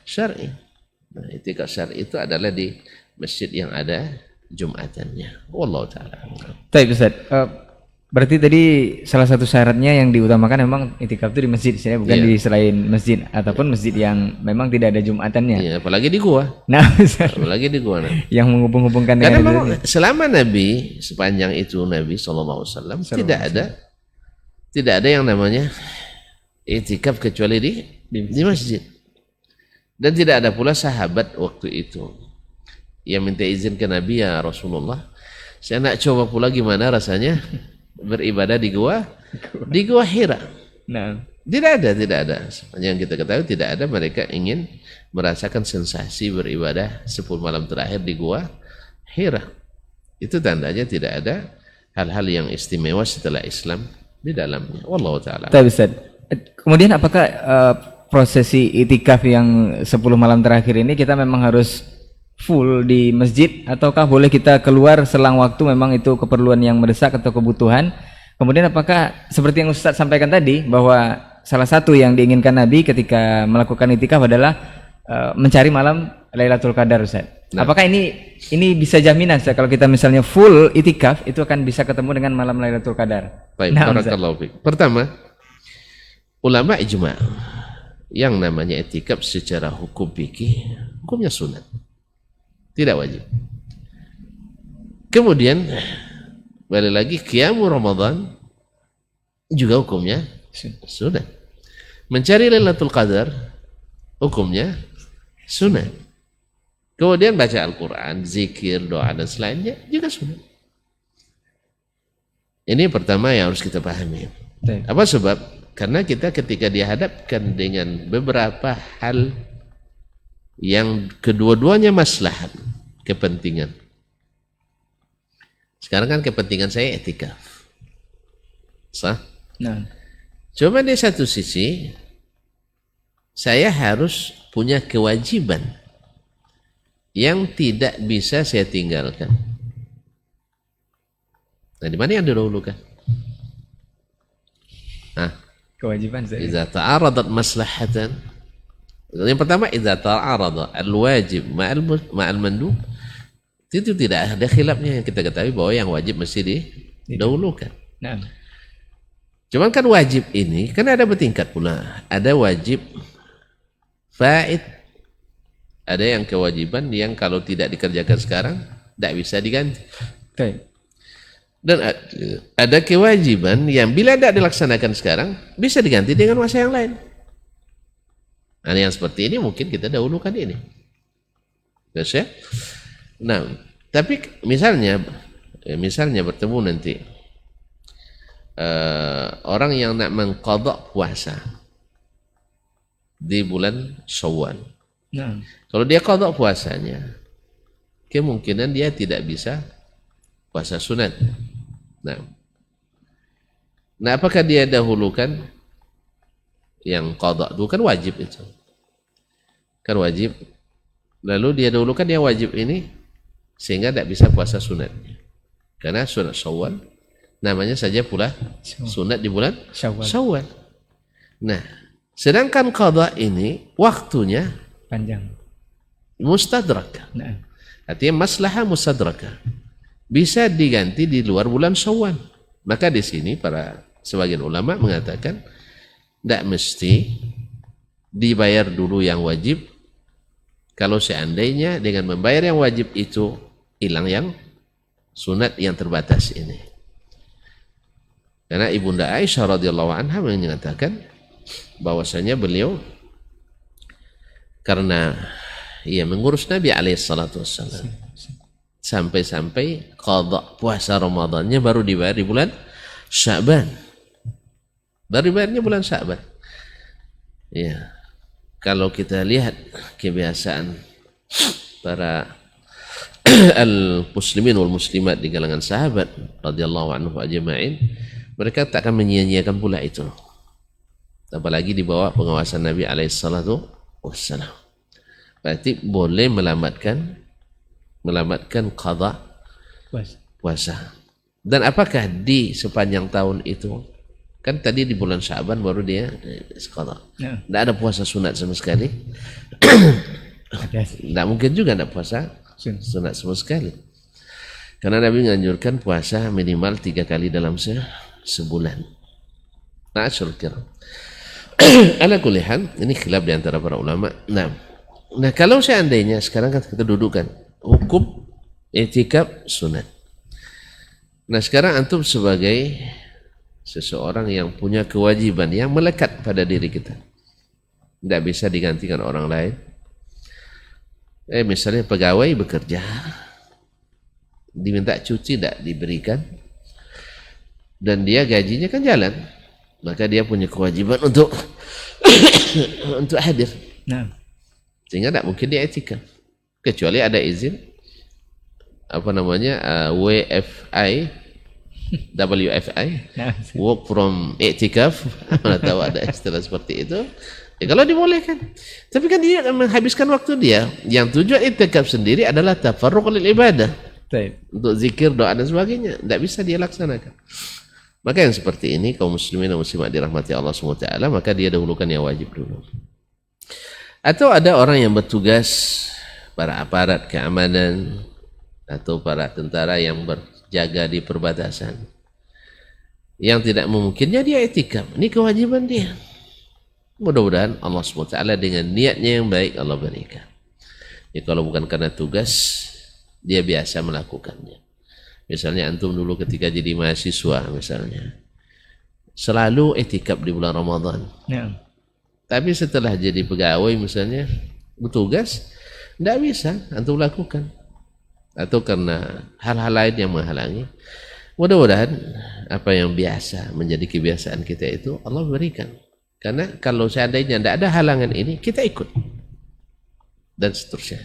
syar'i. Nah, i'tikaf syar'i itu adalah di masjid yang ada Jumatannya. Wallahu taala. Baik Ustaz. Berarti tadi salah satu syaratnya yang diutamakan memang i'tikaf itu di masjid, bukan di selain masjid ataupun masjid yang memang tidak ada Jumatannya. Iya, apalagi di gua. Nah, Ustaz. Apalagi di gua. Yang menghubung-hubungkan karena dengan memang selama Nabi, sepanjang itu Nabi sallallahu alaihi wasallam tidak ada yang namanya i'tikaf kecuali di masjid. Dan tidak ada pula sahabat waktu itu yang minta izin ke Nabi, ya Rasulullah, saya nak coba pula gimana rasanya beribadah di gua Hira. Nah, tidak ada. Yang kita ketahui tidak ada mereka ingin merasakan sensasi beribadah 10 malam terakhir di gua Hira. Itu tandanya tidak ada hal-hal yang istimewa setelah Islam di dalamnya. Wallahu taala. Kemudian apakah prosesi i'tikaf yang 10 malam terakhir ini kita memang harus full di masjid, ataukah boleh kita keluar selang waktu memang itu keperluan yang mendesak atau kebutuhan? Kemudian apakah seperti yang Ustaz sampaikan tadi bahwa salah satu yang diinginkan Nabi ketika melakukan i'tikaf adalah mencari malam Lailatul Qadar, Ustaz? Nah, apakah ini bisa jaminan Ustaz, kalau kita misalnya full i'tikaf itu akan bisa ketemu dengan malam Lailatul Qadar? Baik, barakallahu fiik. Pertama, ulama ijma' yang namanya i'tikaf secara hukum fikih hukumnya sunat, tidak wajib. Kemudian balik lagi qiyamul Ramadan juga hukumnya sunnah. Mencari Lailatul Qadar hukumnya sunnah. Kemudian baca Al-Quran, zikir, doa dan selainnya juga sunnah. Ini pertama yang harus kita pahami. Apa sebab? Karena kita ketika dihadapkan dengan beberapa hal yang kedua-duanya maslahat, kepentingan. Sekarang kan kepentingan saya etikaf. Sah? Nah. Cuma di satu sisi, saya harus punya kewajiban yang tidak bisa saya tinggalkan. Nah, di mana yang didahulukan? Nah, kewajiban saya. Idza ta'aradat maslahatan. Yang pertama, idza ta'arada al-wajib ma'al mandub. Itu tidak ada khilafnya, yang kita ketahui bahwa yang wajib mesti didahulukan. Nah. Cuman kan wajib ini kan ada bertingkat pula. Ada wajib faid, ada yang kewajiban yang kalau tidak dikerjakan sekarang tidak bisa diganti. Dan ada kewajiban yang bila tidak dilaksanakan sekarang bisa diganti dengan masa yang lain. Nah, yang seperti ini mungkin kita dahulukan ini. Terus ya. Nah, tapi misalnya bertemu nanti orang yang nak mengqadha puasa di bulan Syawal. Nah. Kalau dia qadha puasanya, kemungkinan dia tidak bisa puasa sunat. Nah, apakah dia dahulukan yang qadha? Itu kan wajib itu. Kan wajib. Lalu dia dahulukan yang wajib ini sehingga tidak bisa puasa sunatnya. Karena sunat Syawal namanya saja pula sunat di bulan Syawal. Nah, sedangkan qadha ini waktunya panjang. Mustadrakah. Nah. Artinya maslahah mustadrakah. Bisa diganti di luar bulan Syawal. Maka di sini para sebagian ulama mengatakan tidak mesti dibayar dulu yang wajib. Kalau seandainya dengan membayar yang wajib itu hilang yang sunat yang terbatas ini. Karena Ibunda Aisyah radhiyallahu anha mengatakan bahwasanya beliau karena ia mengurus Nabi alaihi salatu wassalam sampai-sampai qadha puasa Ramadannya baru dibayar di bulan Sya'ban. Baru dibayarnya bulan Sya'ban. Ya. Kalau kita lihat kebiasaan para al-muslimin wal muslimat di kalangan sahabat radhiyallahu anhu ajma'in, mereka tak akan menyia-nyiakan pula itu. Apalagi di bawah pengawasan Nabi alaihi salatu wassalam. Berarti boleh melamatkan qadha puasa. Dan apakah di sepanjang tahun itu, kan tadi di bulan Sya'ban baru dia qadha. Tidak ada puasa sunat sama sekali. Tidak mungkin juga tidak puasa sunat sama sekali. Karena Nabi menganjurkan puasa minimal 3 kali dalam sebulan. Na'asyur kiram. Ala kulli hal, ini khilaf di antara para ulama. Nah, kalau seandainya sekarang kan kita dudukkan hukum i'tikaf sunat. Nah, sekarang antum sebagai seseorang yang punya kewajiban yang melekat pada diri kita, tidak bisa digantikan orang lain. Misalnya pegawai bekerja, diminta cuti tidak diberikan, dan dia gajinya kan jalan, maka dia punya kewajiban untuk untuk hadir. Nah. Sehingga tidak mungkin dia i'tikaf kecuali ada izin WFI, work from i'tikaf. Mana tahu ada istilah seperti itu. Ya, kalau dibolehkan. Tapi kan dia akan menghabiskan waktu dia. Yang tujuan i'tikaf sendiri adalah tafarruq lil ibadah. Untuk zikir, doa dan sebagainya. Tidak bisa dia laksanakan. Maka yang seperti ini kaum muslimin dan muslimat dirahmati Allah SWT, maka dia dahulukan yang wajib dulu. Atau ada orang yang bertugas, para aparat keamanan atau para tentara yang berjaga di perbatasan, yang tidak memungkinnya dia i'tikaf. Ini kewajiban dia. Mudah-mudahan Allah SWT dengan niatnya yang baik Allah berikan. Ya, kalau bukan karena tugas, dia biasa melakukannya. Misalnya antum dulu ketika jadi mahasiswa misalnya, selalu etikaf di bulan Ramadan. Ya. Tapi setelah jadi pegawai misalnya, bertugas, tidak bisa antum lakukan. Atau karena hal-hal lain yang menghalangi. Mudah-mudahan apa yang biasa menjadi kebiasaan kita itu Allah berikan. Karena kalau seandainya tidak ada halangan ini, kita ikut. Dan seterusnya.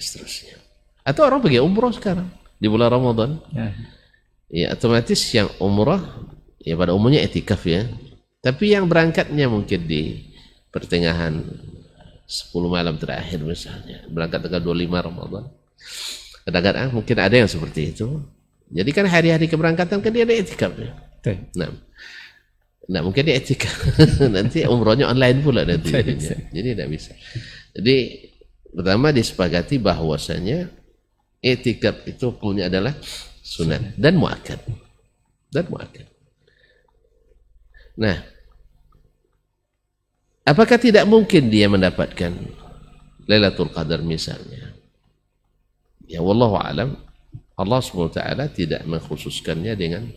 Atau orang pergi umroh sekarang di bulan Ramadan. Ya, otomatis yang umrah ya pada umumnya etikaf ya. Tapi yang berangkatnya mungkin di pertengahan 10 malam terakhir misalnya, berangkat tanggal 25 Ramadan. Kadang-kadang mungkin ada yang seperti itu. Jadi kan hari-hari keberangkatan kan dia ada etikaf ya. Nah, mungkin dia etikaf. Nanti umrohnya online pula nanti. Jadi tidak bisa. Jadi pertama disepakati bahwasanya etikaf itu hukumnya adalah sunat dan muakkad. Nah, apakah tidak mungkin dia mendapatkan Lailatul Qadar misalnya? Ya wallahu alam, Allah SWT tidak mengkhususkannya dengan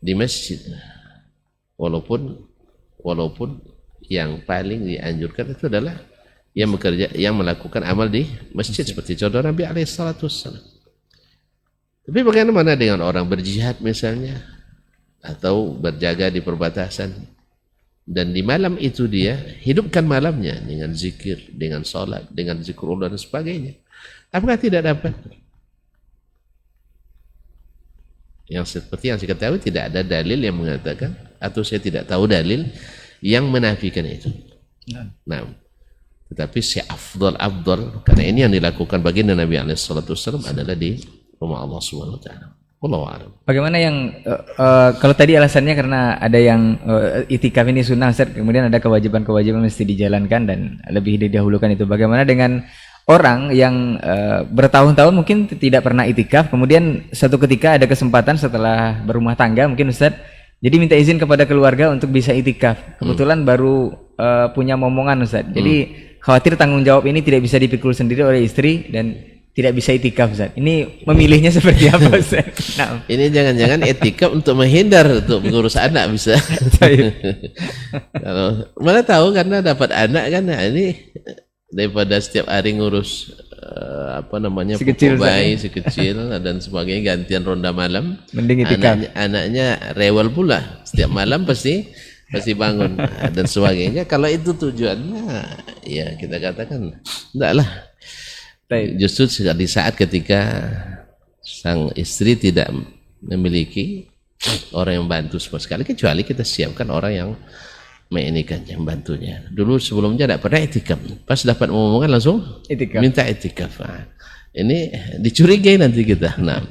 di masjid. Walaupun yang paling dianjurkan itu adalah yang melakukan amal di masjid seperti contoh Nabi alaihissalam. Tapi bagaimana dengan orang berjihad misalnya, atau berjaga di perbatasan, dan di malam itu dia hidupkan malamnya dengan zikir, dengan salat, dengan zikrullah dan sebagainya. Apakah tidak dapat? Yang seperti yang saya ketahui tidak ada dalil yang mengatakan, atau saya tidak tahu dalil yang menafikan itu. Nah, tetapi si afdal karena ini yang dilakukan baginda Nabi alaihissalam adalah di rumah Allah Subhanahu wa taala. Wallahu a'lam. Bagaimana yang kalau tadi alasannya karena ada yang itikaf ini sunnah Ustaz, kemudian ada kewajiban-kewajiban mesti dijalankan dan lebih didahulukan itu. Bagaimana dengan orang yang bertahun-tahun mungkin tidak pernah itikaf, kemudian satu ketika ada kesempatan setelah berumah tangga mungkin Ustaz, jadi minta izin kepada keluarga untuk bisa itikaf. Kebetulan baru punya momongan Ustaz. Jadi khawatir tanggung jawab ini tidak bisa dipikul sendiri oleh istri dan tidak bisa itikaf Ustaz. Ini memilihnya seperti apa Ustaz? Nah. Ini jangan-jangan etikaf untuk menghindar untuk mengurus anak bisa. Kalau mana tahu karena dapat anak kan, nah ini daripada setiap hari ngurus si kecil dan sebagainya, gantian ronda malam, mending itikaf. Anaknya rewel pula setiap malam pasti bangun dan sebagainya. Kalau itu tujuannya, ya kita katakan enggak lah. Justru di saat ketika sang istri tidak memiliki orang yang bantu sama sekali, kecuali kita siapkan orang yang menginikannya, membantunya. Dulu sebelumnya tidak pernah itikaf, pas dapat omongan langsung minta itikaf. Nah, ini dicurigai nanti kita. Nah,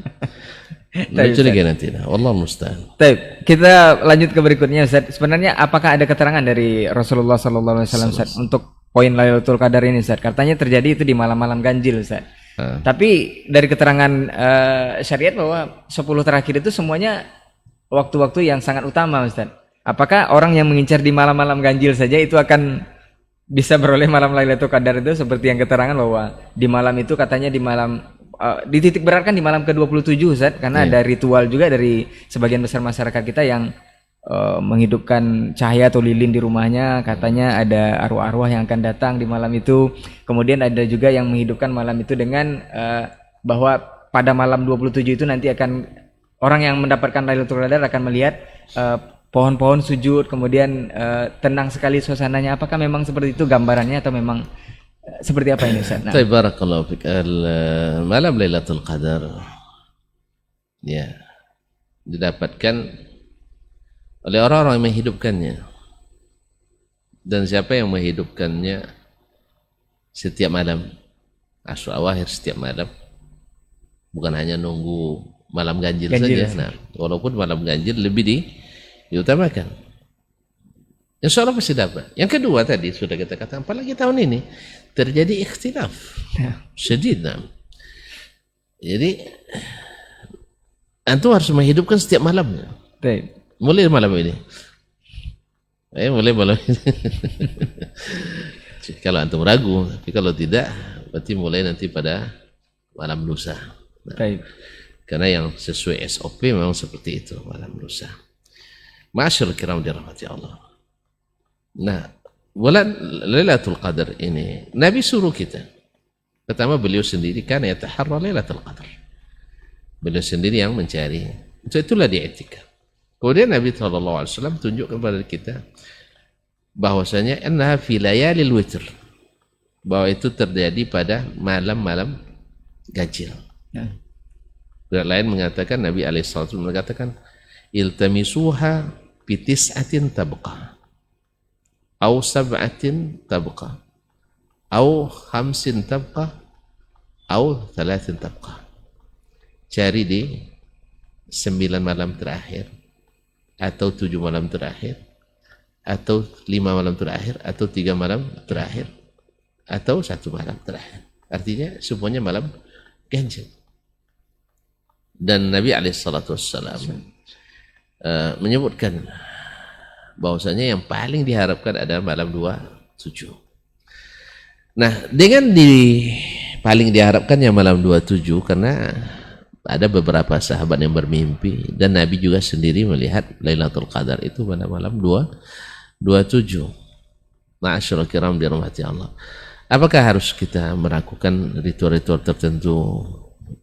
dicurigai nanti. Wallah musta'an. Kita lanjut ke berikutnya Ustaz. Sebenarnya apakah ada keterangan dari Rasulullah SAW Ustaz untuk poin Lailatul Qadar ini Ustaz? Katanya terjadi itu di malam-malam ganjil Ustaz. Tapi dari keterangan syariat bahwa 10 terakhir itu semuanya waktu-waktu yang sangat utama Ustaz. Apakah orang yang mengincar di malam-malam ganjil saja itu akan bisa beroleh malam Lailatul Qadar itu, seperti yang keterangan bahwa di malam itu katanya di malam dititik beratkan di malam ke-27 Ustaz, karena ada ritual juga dari sebagian besar masyarakat kita yang menghidupkan cahaya atau lilin di rumahnya, katanya ada arwah-arwah yang akan datang di malam itu. Kemudian ada juga yang menghidupkan malam itu dengan bahwa pada malam 27 itu nanti akan orang yang mendapatkan Lailatul Qadar akan melihat pohon-pohon sujud, kemudian tenang sekali suasananya. Apakah memang seperti itu gambarannya atau memang seperti apa ini Ustaz? Barakallahu fik. Malam Lailatul Qadar ya didapatkan oleh orang-orang yang menghidupkannya. Dan siapa yang menghidupkannya setiap malam, Asyura Awakhir setiap malam, bukan hanya nunggu malam ganjil saja. Nah, walaupun malam ganjil lebih diutamakan, insya Allah pasti dapat. Yang kedua tadi sudah kita katakan, apalagi tahun ini terjadi ikhtilaf syadid. Jadi antum harus menghidupkan setiap malamnya. Mulai malam ini. Mulai malam ini. Kalau antum ragu, tapi kalau tidak, berarti mulai nanti pada malam lusa. Nah, Karena yang sesuai SOP memang seperti itu malam lusa. Ma'asyiral kiram dirahmati Allah. Nah, bulan Lailatul Qadar ini Nabi suruh kita. Pertama beliau sendiri kan yataharra Lailatul Qadar. Beliau sendiri yang mencari. Itulah dia etika. Kemudian Nabi SAW tunjuk kepada kita bahwasanya annaha fi layalil witr, bahwa itu terjadi pada malam-malam ganjil. Berat lain mengatakan Nabi SAW mengatakan iltamisuha bi tis'atin tabqa au sab'atin tabqa au khamsin tabqa au thalathin tabqa. Cari di 9 malam terakhir atau 7 malam terakhir atau 5 malam terakhir atau 3 malam terakhir atau 1 malam terakhir. Artinya semuanya malam ganjil. Dan Nabi SAW menyebutkan bahwasanya yang paling diharapkan adalah malam 27. Nah, dengan paling diharapkannya malam 27 karena ada beberapa sahabat yang bermimpi dan Nabi juga sendiri melihat Lailatul Qadar itu pada malam 27. Ma'asyiral kiram dirahmati Allah. Apakah harus kita melakukan ritual-ritual tertentu?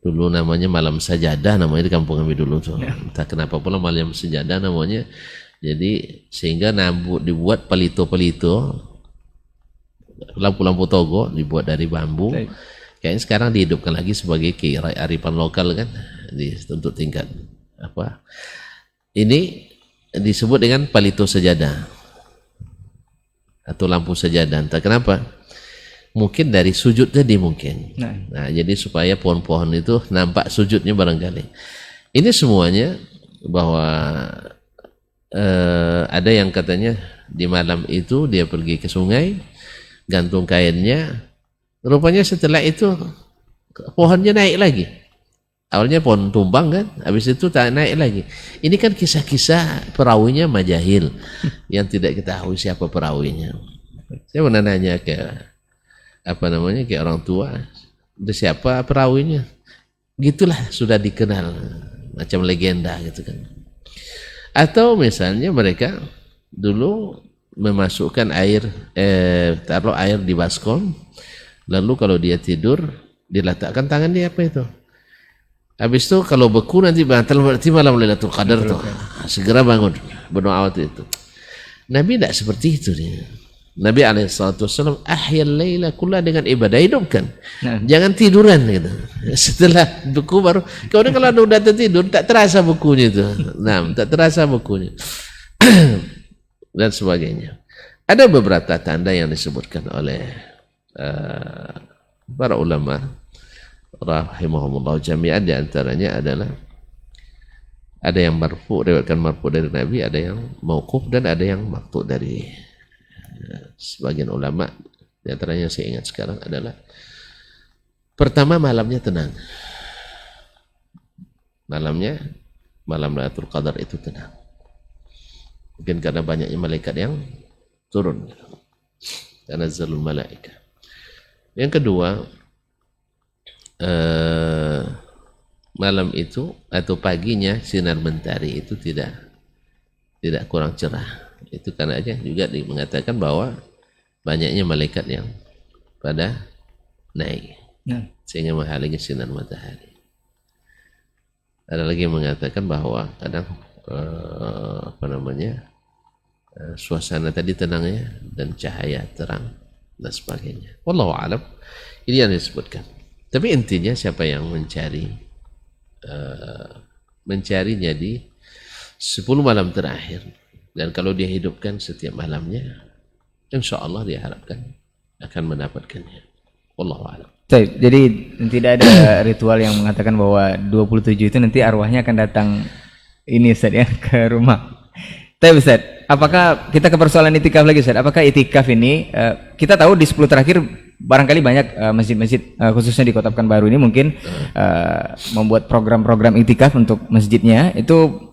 Dulu namanya malam sajadah, namanya di kampung kami dulu tuh. Entah kenapa pula malam sajadah namanya. Jadi sehingga dibuat pelito-pelito, lampu-lampu togo dibuat dari bambu. Kayaknya sekarang dihidupkan lagi sebagai kearifan lokal kan, untuk tingkat apa? Ini disebut dengan pelito sajadah atau lampu sajadah. Entah kenapa? Mungkin dari sujud tadi mungkin. Nah, jadi supaya pohon-pohon itu nampak sujudnya barangkali. Ini semuanya bahwa ada yang katanya di malam itu dia pergi ke sungai, gantung kainnya. Rupanya setelah itu pohonnya naik lagi. Awalnya pohon tumbang kan, habis itu tak naik lagi. Ini kan kisah-kisah perawinya majahil yang tidak ketahui siapa perawinya. Saya pernah nanya ke ke orang tua, siapa perawinya? Gitulah sudah dikenal macam legenda gitu kan. Atau misalnya mereka dulu memasukkan air, taruh air di baskom, lalu kalau dia tidur diletakkan tangan dia apa itu? Habis itu kalau beku nanti batal, berarti malam Lailatul Qadar tuh. Segera bangun berdoa waktu itu. Nabi tidak seperti itu dia. Nabi SAW ahyal laila kulla dengan ibadah, hidupkan. Jangan tiduran gitu. Setelah beku baru. Kemudian kalau udah tertidur tak terasa bukunya itu. Nah, tak terasa bukunya. Dan sebagainya. Ada beberapa tanda yang disebutkan oleh para ulama rahimahumullah jami'an, di antaranya adalah ada yang marfu, riwayatkan marfu dari Nabi, ada yang mauquf dan ada yang maqtu dari sebagian ulama. Di antaranya saya ingat sekarang adalah pertama malamnya tenang. Malam Lailatul Qadar itu tenang. Mungkin karena banyaknya malaikat yang turun. Tanazzalul malaika. Yang kedua, malam itu atau paginya sinar mentari itu tidak kurang cerah. Itu karena aja juga mengatakan bahwa banyaknya malaikat yang pada naik sehingga menghalangi sinar matahari. Ada lagi yang mengatakan bahwa kadang suasana tadi tenangnya dan cahaya terang dan sebagainya. Wallahu a'lam. Ini yang disebutkan. Tapi intinya siapa yang mencarinya di 10 malam terakhir, dan kalau dia hidupkan setiap malamnya, insya Allah dia harapkan akan mendapatkannya. Wallahu a'lam. Jadi tidak ada ritual yang mengatakan bahwa 27 itu nanti arwahnya akan datang ini Ustaz ya ke rumah. Tapi Ustaz, apakah kita ke persoalan itikaf lagi Ustaz? Apakah itikaf ini kita tahu di 10 terakhir barangkali banyak masjid-masjid khususnya di Kota Pekanbaru ini mungkin membuat program-program itikaf untuk masjidnya itu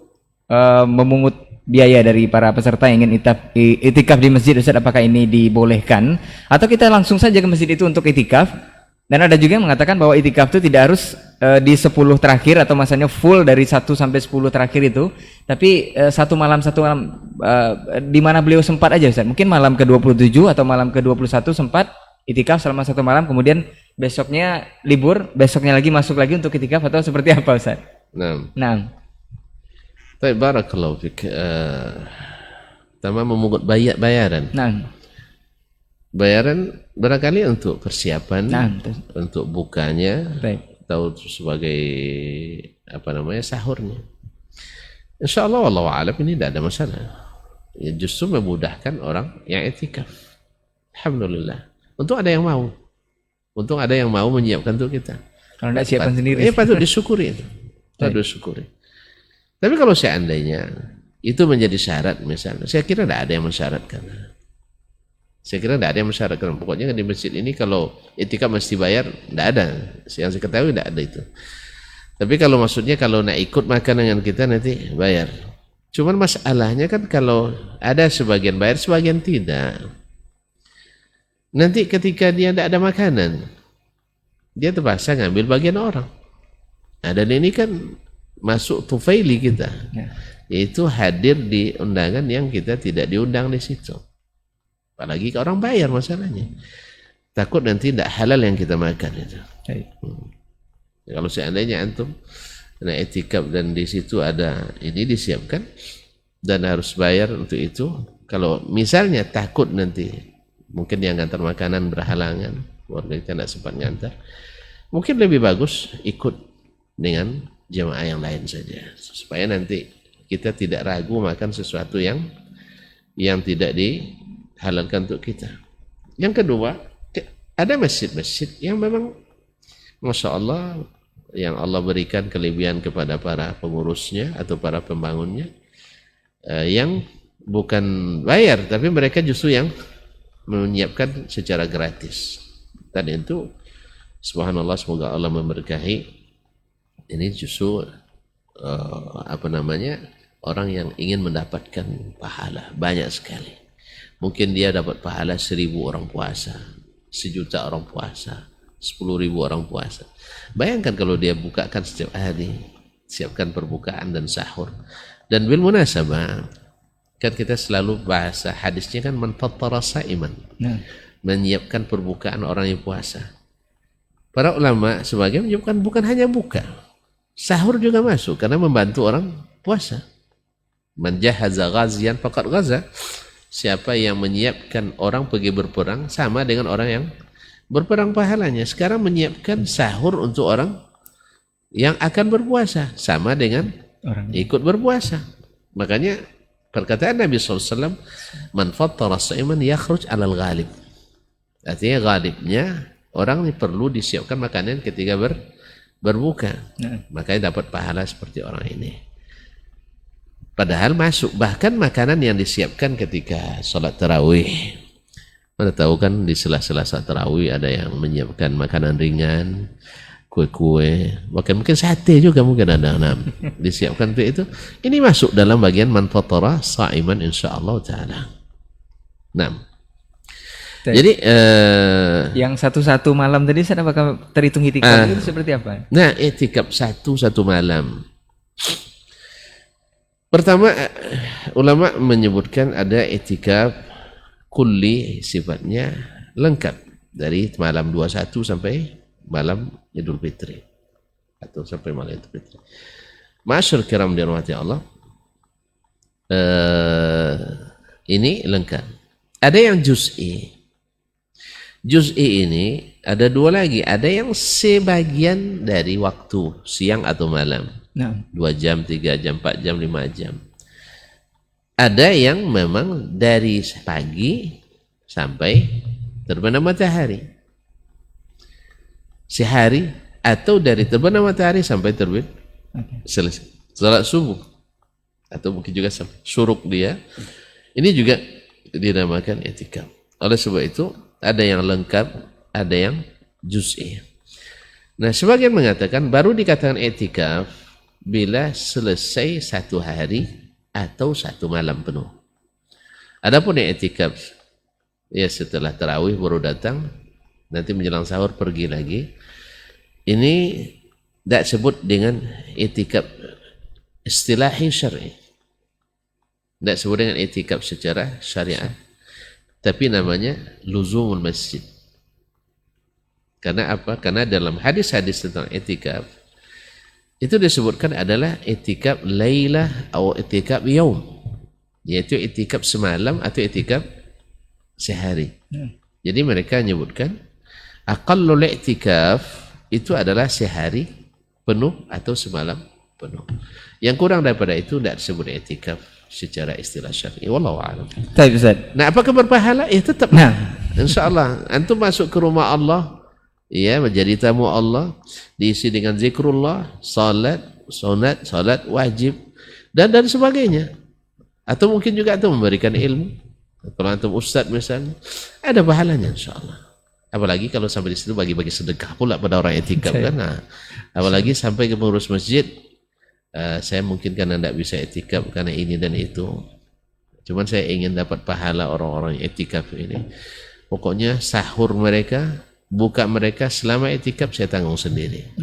memungut biaya dari para peserta yang ingin itikaf di masjid Ustaz. Apakah ini dibolehkan atau kita langsung saja ke masjid itu untuk itikaf Dan ada juga yang mengatakan bahwa itikaf itu tidak harus di 10 terakhir atau masanya full dari 1 sampai 10 terakhir itu, tapi satu malam di mana beliau sempat aja Ustaz. Mungkin malam ke-27 atau malam ke-21 sempat itikaf selama 1 malam, kemudian besoknya libur, besoknya lagi masuk lagi untuk itikaf, atau seperti apa Ustaz? Nah. Baik, barakallahu fik. Pertama memungut bayaran. Bayaran barangkali untuk persiapan, untuk bukanya, atau sebagai sahurnya. Insya Allah, wallahu a'lam, ini tidak ada masalah. Ya, justru memudahkan orang yang etikaf. Alhamdulillah. Untung ada yang mau. Untung ada yang mau menyiapkan untuk kita. Kalau tidak siapkan sendiri. Ya patut disyukuri itu. Patut disyukuri. Tapi kalau seandainya itu menjadi syarat misalnya, saya kira tidak ada yang mensyaratkan. Pokoknya di masjid ini kalau itikaf mesti bayar, tidak ada. Yang saya ketahui tidak ada itu. Tapi kalau maksudnya kalau nak ikut makan dengan kita nanti bayar. Cuman masalahnya kan kalau ada sebagian bayar, sebagian tidak. Nanti ketika dia tidak ada makanan, dia terpaksa ngambil bagian orang. Dan ini kan masuk tufaili kita, yaitu hadir di undangan yang kita tidak diundang di situ. Apalagi orang bayar masalahnya. Takut nanti tidak halal yang kita makan itu. Kalau seandainya antum nak etikaf dan di situ ada ini disiapkan dan harus bayar untuk itu. Kalau misalnya takut nanti mungkin yang ngantar makanan berhalangan, keluarga kita tidak sempat ngantar, mungkin lebih bagus ikut dengan jemaah yang lain saja, supaya nanti kita tidak ragu makan sesuatu yang tidak dihalalkan untuk kita. Yang kedua, ada masjid-masjid yang memang Masya Allah, yang Allah berikan kelebihan kepada para pengurusnya atau para pembangunnya, yang bukan bayar, tapi mereka justru yang menyiapkan secara gratis. Dan itu subhanallah, semoga Allah memberkahi. Ini justru orang yang ingin mendapatkan pahala banyak sekali. Mungkin dia dapat pahala 1000 orang puasa, 1.000.000 orang puasa, 10.000 orang puasa. Bayangkan kalau dia bukakan setiap hari, siapkan perbukaan dan sahur. Dan bil munasabah, kan kita selalu bahasa hadisnya kan man fattara sa'iman, menyiapkan perbukaan orang yang puasa. Para ulama sebagian menyebutkan bukan hanya buka, sahur juga masuk karena membantu orang puasa. Man jahaza ghaziyan faqad ghaza. Siapa yang menyiapkan orang pergi berperang sama dengan orang yang berperang pahalanya. Sekarang menyiapkan sahur untuk orang yang akan berpuasa sama dengan orang ikut berpuasa. Makanya perkataan Nabi SAW, man fattara sa'iman yakhruj alal ghalib. Artinya ghalibnya orang ini perlu disiapkan makanan ketika berbuka. Makanya dapat pahala seperti orang ini. Padahal masuk bahkan makanan yang disiapkan ketika sholat tarawih. Anda tahu kan di sela-sela sholat tarawih ada yang menyiapkan makanan ringan, kue-kue, bahkan mungkin sate juga mungkin ada disiapkan untuk itu. Ini masuk dalam bagian man fattara sa'iman insyaallah taala. Jadi yang satu malam tadi saya apakah terhitung itikaf itu seperti apa? Nah, itikaf satu malam. Pertama, ulama menyebutkan ada itikaf kulli, sifatnya lengkap dari malam 21 sampai malam Idul Fitri atau sampai malam Idul Fitri. Ma'asyur kiram dirahmati Allah, ini lengkap. Ada yang juz'i. Juz'i ini ada dua lagi. Ada yang sebagian dari waktu siang atau malam. 2 jam, 3 jam, 4 jam, 5 jam. Ada yang memang dari pagi sampai terbenam matahari. Sehari atau dari terbenam matahari sampai terbit selesai. Salat subuh. Atau mungkin juga sampai syuruk dia. Ini juga dinamakan itikaf. Oleh sebab itu ada yang lengkap, ada yang juz'i. Nah, sebagian mengatakan baru dikatakan itikaf bila selesai 1 hari atau 1 malam penuh. Adapun yang itikaf ya setelah tarawih baru datang, nanti menjelang sahur pergi lagi. Ini tidak sebut dengan i'tikaf istilahi syar'i. Tidak sebut dengan i'tikaf secara syariat. Tapi namanya luzumul masjid. Karena apa? Karena dalam hadis-hadis tentang i'tikaf itu disebutkan adalah i'tikaf lailah atau i'tikaf yaum. Yaitu i'tikaf semalam atau i'tikaf sehari. Jadi mereka menyebutkan aqallul i'tikaf itu adalah sehari penuh atau semalam penuh. Yang kurang daripada itu tidak disebut i'tikaf secara istilah syar'i. Wallahu a'lam. Baik Ustaz. Nah, apakah berpahala? Ya tetap. Nah, insyaallah antum masuk ke rumah Allah, ya, menjadi tamu Allah, diisi dengan zikrullah, salat, sunat, salat wajib dan sebagainya. Atau mungkin juga antum memberikan ilmu. Kalau antum ustaz misalnya, ada pahalanya insyaallah. Apalagi kalau sampai di situ bagi-bagi sedekah pula pada orang i'tikaf kan. Nah, apalagi sampai ke pengurus masjid, saya mungkin karena tidak bisa i'tikaf karena ini dan itu. Cuman saya ingin dapat pahala orang-orang i'tikaf ini. Pokoknya sahur mereka, buka mereka selama i'tikaf saya tanggung sendiri.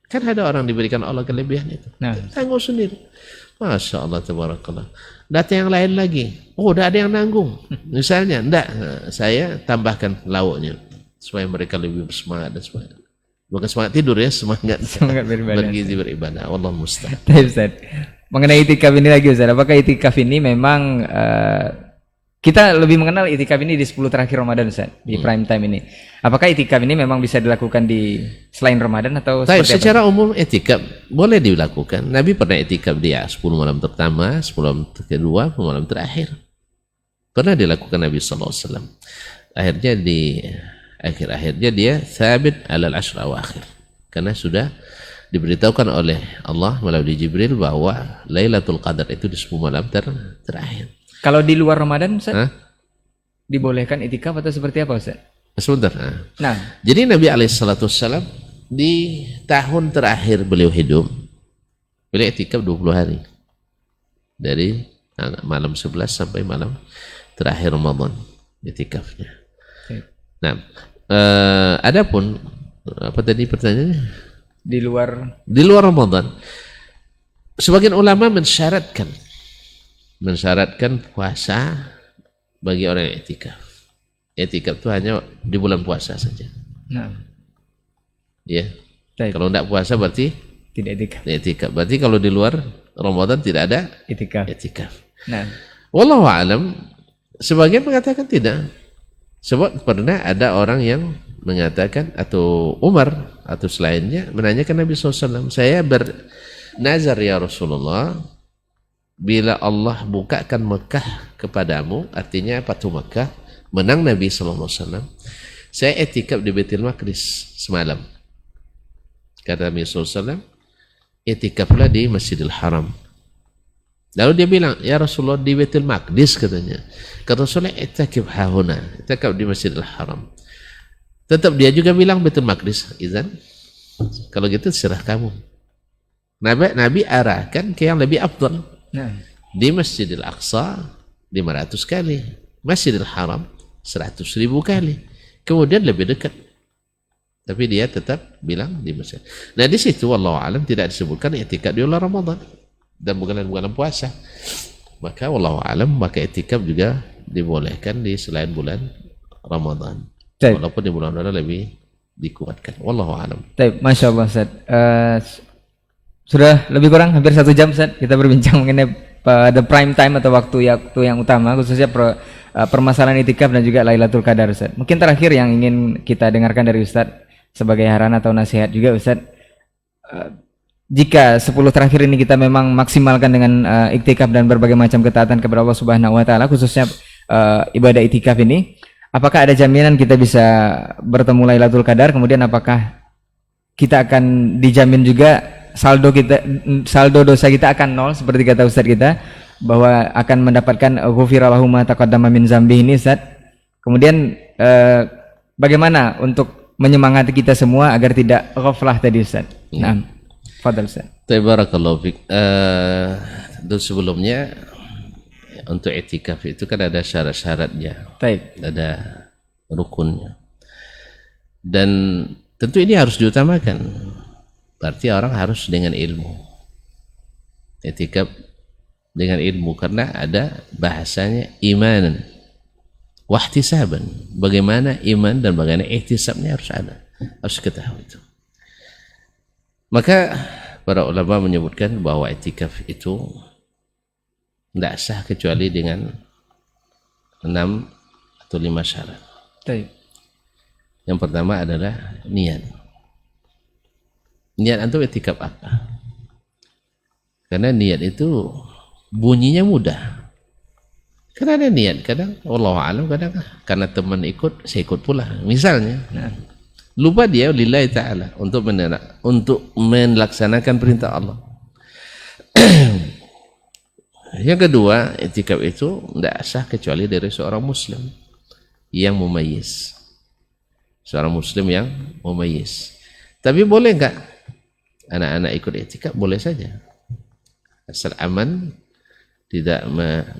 Kan ada orang diberikan Allah kelebihan itu. Nah, Tanggung sendiri. Masya Allah, tabarakallah. Data yang lain lagi. Oh, tidak ada yang nanggung. Misalnya, enggak, saya tambahkan lauknya supaya mereka lebih bersemangat dan semangat. Bukan semangat tidur ya, semangat beribadah. bergizi beribadah. Wallahu musta'an. Baik Ustaz. Mengenai i'tikaf ini lagi Ustaz, apakah i'tikaf ini memang kita lebih mengenal i'tikaf ini di 10 terakhir Ramadan Ustaz, di prime time ini. Apakah i'tikaf ini memang bisa dilakukan di selain Ramadan atau seperti secara apa? umum i'tikaf boleh dilakukan. Nabi pernah i'tikaf dia 10 malam pertama, 10 malam kedua, 10 malam terakhir. Pernah dilakukan Nabi sallallahu alaihi wasallam. Akhirnya di akhir-akhirnya dia sabit alal ashr awakhir. Karena sudah diberitahukan oleh Allah melalui Jibril bahwa Lailatul Qadar itu di 10 malam terakhir. Kalau di luar Ramadan Ustaz, Hah? dibolehkan i'tikaf atau seperti apa Ustaz? Sebentar. Nah, Jadi Nabi alaihissalam di tahun terakhir beliau hidup, beliau i'tikaf 20 hari. Dari malam 11 sampai malam terakhir Ramadan i'tikafnya. Nah, adapun apa tadi pertanyaannya? di luar Di luar Ramadan, sebagian ulama mensyaratkan puasa bagi orang yang i'tikaf. I'tikaf itu hanya di bulan puasa saja. nah, Ya. baik. Kalau tidak puasa berarti tidak i'tikaf. i'tikaf. Berarti kalau di luar Ramadan tidak ada I'tikaf. i'tikaf. Nah, Wallahu a'lam, sebagian mengatakan tidak. Sebab pernah ada orang yang mengatakan, atau Umar atau selainnya menanyakan Nabi SAW, saya bernazar ya Rasulullah, bila Allah bukakan Mekah kepadamu, artinya Fatu Mekah, menang Nabi SAW, saya i'tikaf di Baitul Maqdis semalam. Kata Nabi SAW, i'tikaflah di Masjidil Haram. Lalu dia bilang, ya Rasulullah di Baitul Maqdis katanya. Kata Rasulullah, i'tikaf hahuna, i'tikaf di Masjidil Haram. Tetap dia juga bilang Baitul Maqdis. Izan, kalau gitu serah kamu. Nabi arahkan ke yang lebih afdal. nah, Di Masjidil Aqsa 500 kali, Masjidil Haram 100.000 kali. Kemudian lebih dekat. Tapi dia tetap bilang di masjid. Nah di situ wallahu alam tidak disebutkan i'tikaf di bulan Ramadan dan bulan puasa. Maka wallahu alam, maka i'tikaf juga dibolehkan di selain bulan Ramadan. baik. Walaupun di bulan Ramadan lebih dikuatkan. Wallahu alam. Baik, Masya Allah Ustaz. Sudah lebih kurang hampir 1 jam Ustaz kita berbincang mengenai pada prime time atau waktu yang utama, khususnya permasalahan i'tikaf dan juga Lailatul Qadar Ustaz. Mungkin terakhir yang ingin kita dengarkan dari Ustaz sebagai arahan atau nasihat juga Ustaz, jika 10 terakhir ini kita memang maksimalkan dengan i'tikaf dan berbagai macam ketaatan kepada Allah Subhanahu wa taala, khususnya ibadah i'tikaf ini, apakah ada jaminan kita bisa bertemu Lailatul Qadar? Kemudian apakah kita akan dijamin juga saldo dosa kita akan 0 seperti kata Ustaz kita, bahwa akan mendapatkan ghufira lahu ma taqaddama min zambi ini Ustaz. Kemudian bagaimana untuk menyemangati kita semua agar tidak ghaflah tadi Ustaz? Nah, fadhal Ustaz. Tabarakallahu fiik. Tentu sebelumnya untuk i'tikaf itu kan ada syarat-syaratnya, Baik. ada rukunnya. Dan tentu ini harus diutamakan. Berarti orang harus dengan ilmu. Etikaf dengan ilmu, karena ada bahasanya imanan wahtisaban. Bagaimana iman dan bagaimana ihtisabnya harus ada. Harus ketahui itu. Maka para ulama menyebutkan bahwa etikaf itu tidak sah kecuali dengan 6 atau 5 syarat. Baik. Yang pertama adalah niat. Niat antum etikaf apa? Karena niat itu bunyinya mudah. Karena ada niat, kadang wallahu a'lam, kadang karena teman ikut, saya ikut pula. Misalnya, lupa dia lillahi ta'ala untuk melaksanakan perintah Allah. Yang kedua, etikaf itu tidak sah kecuali dari seorang muslim yang mumayyiz. Seorang muslim yang mumayyiz. Tapi boleh enggak anak-anak ikut etikaf? Boleh saja. Asal aman, tidak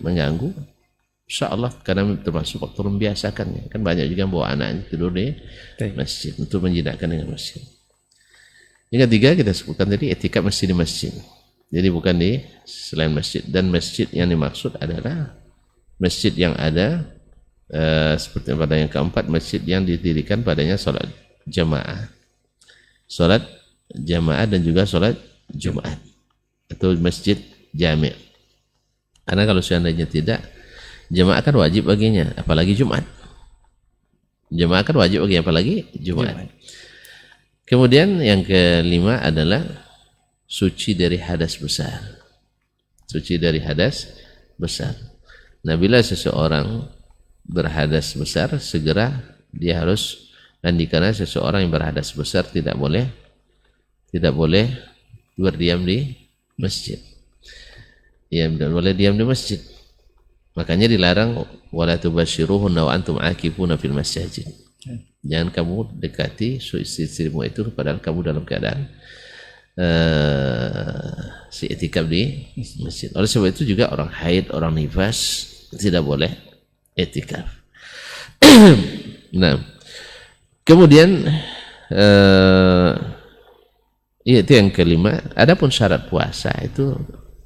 mengganggu. InsyaAllah, karena termasuk waktu membiasakannya. Kan banyak juga yang bawa anaknya tidur di masjid untuk menjinakkan dengan masjid. Yang ketiga kita sebutkan tadi, etikaf mesti di masjid. Jadi bukan di selain masjid. Dan masjid yang dimaksud adalah masjid yang ada seperti pada yang keempat, masjid yang didirikan padanya sholat jamaah. Sholat jamaah dan juga sholat Jumat. Atau masjid jami'. Karena kalau seandainya tidak, jamaah kan wajib baginya, apalagi Jumat. Jamaah kan wajib baginya, apalagi Jumat. Kemudian yang kelima adalah suci dari hadas besar. Suci dari hadas besar. Nah, bila seseorang berhadas besar, segera dia harus mandi, karena seseorang yang berhadas besar tidak boleh berdiam di masjid. Ya, tidak boleh diam di masjid. Makanya dilarang wala tubasyiruhunna wa antum aakifuna fil masjid. Jangan kamu dekati istri-istrimu itu padahal kamu dalam keadaan si etikaf di masjid. Oleh sebab itu juga orang haid, orang nifas tidak boleh etikaf. Nah, kemudian itu yang kelima. Adapun syarat puasa itu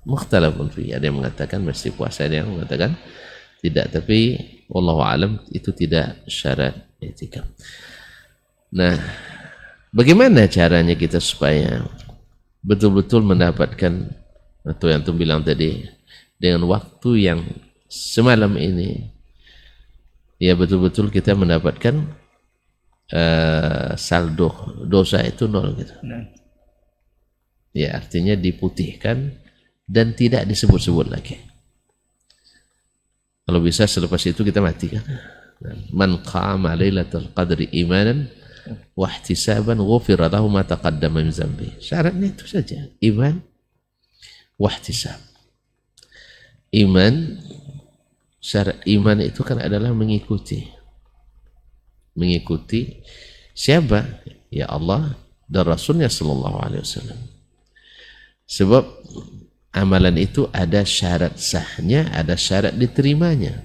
mukhtalafun fi. Ada yang mengatakan mesti puasa, ada yang mengatakan tidak. Tapi wallahu alam itu tidak syarat etikaf. Nah, bagaimana caranya kita supaya betul-betul mendapatkan, atau yang tu bilang tadi, dengan waktu yang semalam ini, ya betul-betul kita mendapatkan saldo dosa itu 0 gitu. Ya, artinya diputihkan dan tidak disebut-sebut lagi. Kalau bisa selepas itu kita mati kan. Man qama lailatul qadri imanan wa ihtisaban ghufira lahu ma taqaddama min dzambi. Syaratnya itu saja, iman wa ihtisab. Iman, syarat iman itu kan adalah mengikuti siapa? Ya Allah dan Rasulnya sallallahu alaihi wasallam. Sebab amalan itu ada syarat sahnya, ada syarat diterimanya.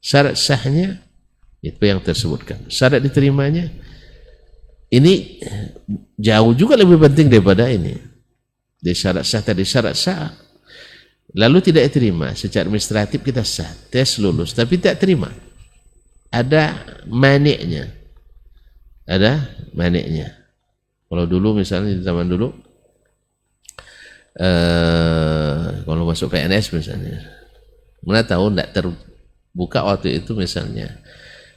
Syarat sahnya itu yang tersebutkan. Syarat diterimanya ini jauh juga lebih penting daripada ini. Di syarat sah tadi, syarat sah lalu tidak diterima secara administratif, kita sah, tes lulus, tapi tidak terima, ada maniknya. Kalau dulu misalnya di zaman dulu, kalau masuk PNS misalnya, mana tahu tidak terbuka waktu itu misalnya,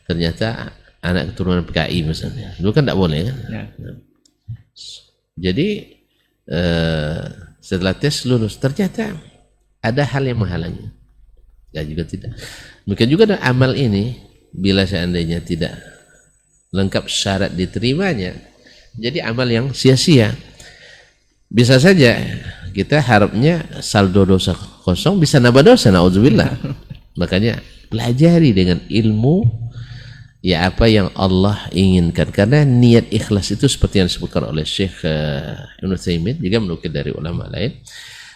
ternyata anak keturunan PKI misalnya, dulu kan tidak boleh kan? Jadi setelah tes lulus ternyata ada hal yang menghalangi, ya juga tidak. Mungkin juga ada amal ini, bila seandainya tidak lengkap syarat diterimanya, jadi amal yang sia-sia. Bisa saja kita harapnya saldo dosa kosong, bisa nambah dosa, na'udzubillah. Makanya pelajari dengan ilmu ya apa yang Allah inginkan, karena niat ikhlas itu seperti yang disebutkan oleh Syekh Ibnu Utsaimin, juga menukil dari ulama lain.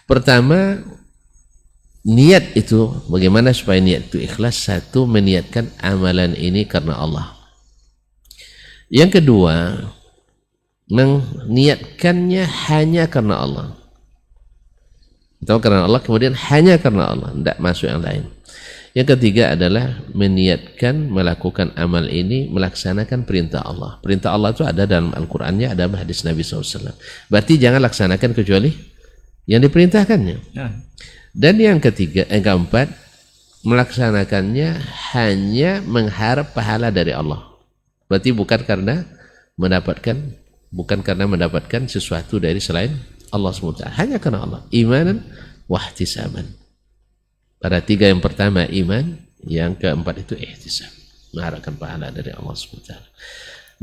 Pertama, niat itu, bagaimana supaya niat itu ikhlas? Satu, meniatkan amalan ini karena Allah. Yang kedua, meniatkannya hanya karena Allah. Atau karena Allah, kemudian hanya karena Allah, tidak masuk yang lain. Yang ketiga adalah meniatkan melakukan amal ini melaksanakan perintah Allah. Perintah Allah itu ada dalam Al-Qur'annya, ada dalam hadis Nabi SAW. Berarti jangan laksanakan kecuali yang diperintahkannya. Dan yang ketiga, keempat, melaksanakannya hanya mengharap pahala dari Allah. Berarti bukan karena mendapatkan sesuatu dari selain Allah SWT. Hanya karena Allah. Imanan wahtisaban. Pada tiga yang pertama iman, yang keempat itu ihtisab, mengharapkan pahala dari Allah SWT.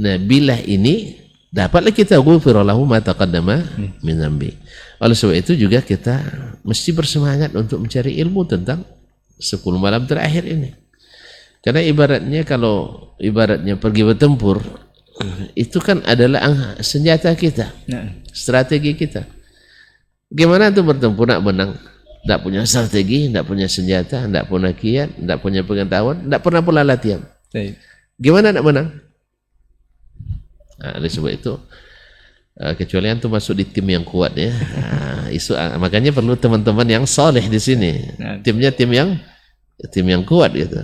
Nah, bila ini dapatlah kita ghufira lahu ma taqaddama min dzambi. Oleh sebab itu juga kita mesti bersemangat untuk mencari ilmu tentang 10 malam terakhir ini. Karena ibaratnya pergi bertempur, itu kan adalah senjata kita, strategi kita. Gimana tuh bertempur nak menang? Tidak punya strategi, tidak punya senjata, tidak punya kiat, tidak punya pengetahuan, tidak pernah pula latihan. Gimana nak menang? Oleh sebab itu, kecuali antum masuk di tim yang kuat ya. Makanya perlu teman-teman yang soleh di sini. Timnya tim yang kuat gitu.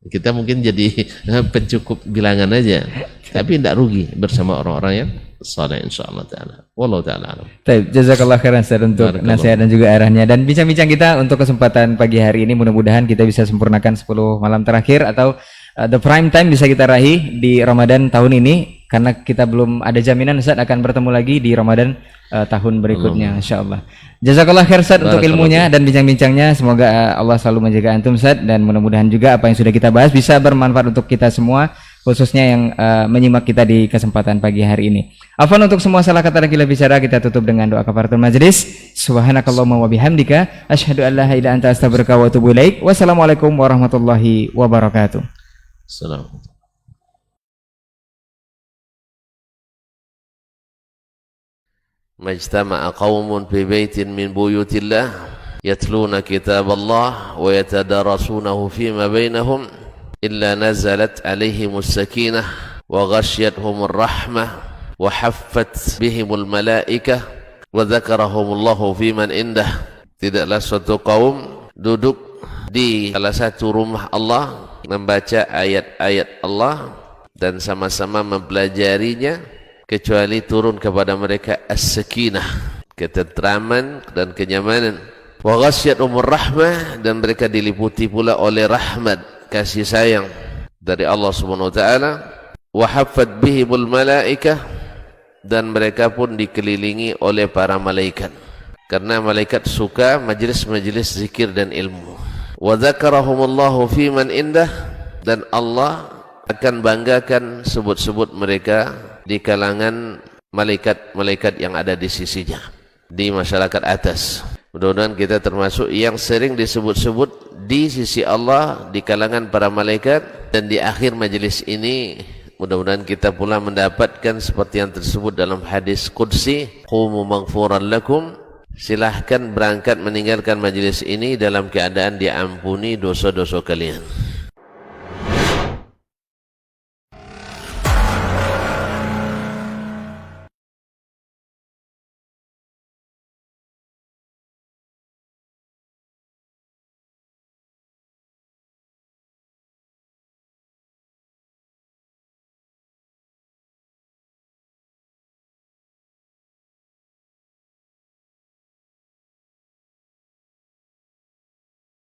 Kita mungkin jadi pencukup bilangan aja, tapi tidak rugi bersama orang-orang yang soleh insyaallah taala. Wallahu taala alam. Baik, jazakallah khairan Ustaz untuk nasihat dan juga arahnya, dan bincang-bincang kita untuk kesempatan pagi hari ini mudah-mudahan kita bisa sempurnakan 10 malam terakhir atau the prime time bisa kita raih di Ramadan tahun ini, karena kita belum ada jaminan Ustaz akan bertemu lagi di Ramadan tahun berikutnya insyaallah. Jazakallah khair Ustaz untuk ilmunya dan bincang-bincangnya. Semoga Allah selalu menjaga antum Ustaz, dan mudah-mudahan juga apa yang sudah kita bahas bisa bermanfaat untuk kita semua, khususnya yang menyimak kita di kesempatan pagi hari ini. Afwan untuk semua salah kata dan gila bicara, kita tutup dengan doa kafaratul majlis. Subhanakallahumma wa bihamdika asyhadu an la ilaha illa anta astaghfiruka wa atubu ilaik. Wassalamualaikum warahmatullahi wabarakatuh. Assalamualaikum. Majtama'a qaumun fi baitin min buyutillah yatluna kitaballah wa yatadarasunahu fima bainahum illa nazalat alaihimus sakinah wa ghasyiyatuhumur rahmah wa haffat bihimul malaikah wa dzakarahumullahu fiman indah. Tidaklah suatu kaum duduk di salah satu rumah Allah membaca ayat-ayat Allah dan sama-sama mempelajarinya, kecuali turun kepada mereka as-sakinah, ketentraman dan kenyamanan. Wa ghasyiyatuhumur rahmah, dan mereka diliputi pula oleh rahmat, kasih sayang dari Allah Subhanahu wa taala. Wa haffat bihimul malaikah, dan mereka pun dikelilingi oleh para malaikat, karena malaikat suka majlis-majlis zikir dan ilmu. Wa dzakarahumullahu fiman indah, dan Allah akan banggakan sebut-sebut mereka di kalangan malaikat-malaikat yang ada di sisinya, di masyarakat atas. Mudah-mudahan kita termasuk yang sering disebut-sebut di sisi Allah, di kalangan para malaikat, dan di akhir majelis ini mudah-mudahan kita pula mendapatkan seperti yang tersebut dalam hadis qudsi, qumu maghfuran lakum, silahkan berangkat meninggalkan majelis ini dalam keadaan diampuni dosa-dosa kalian.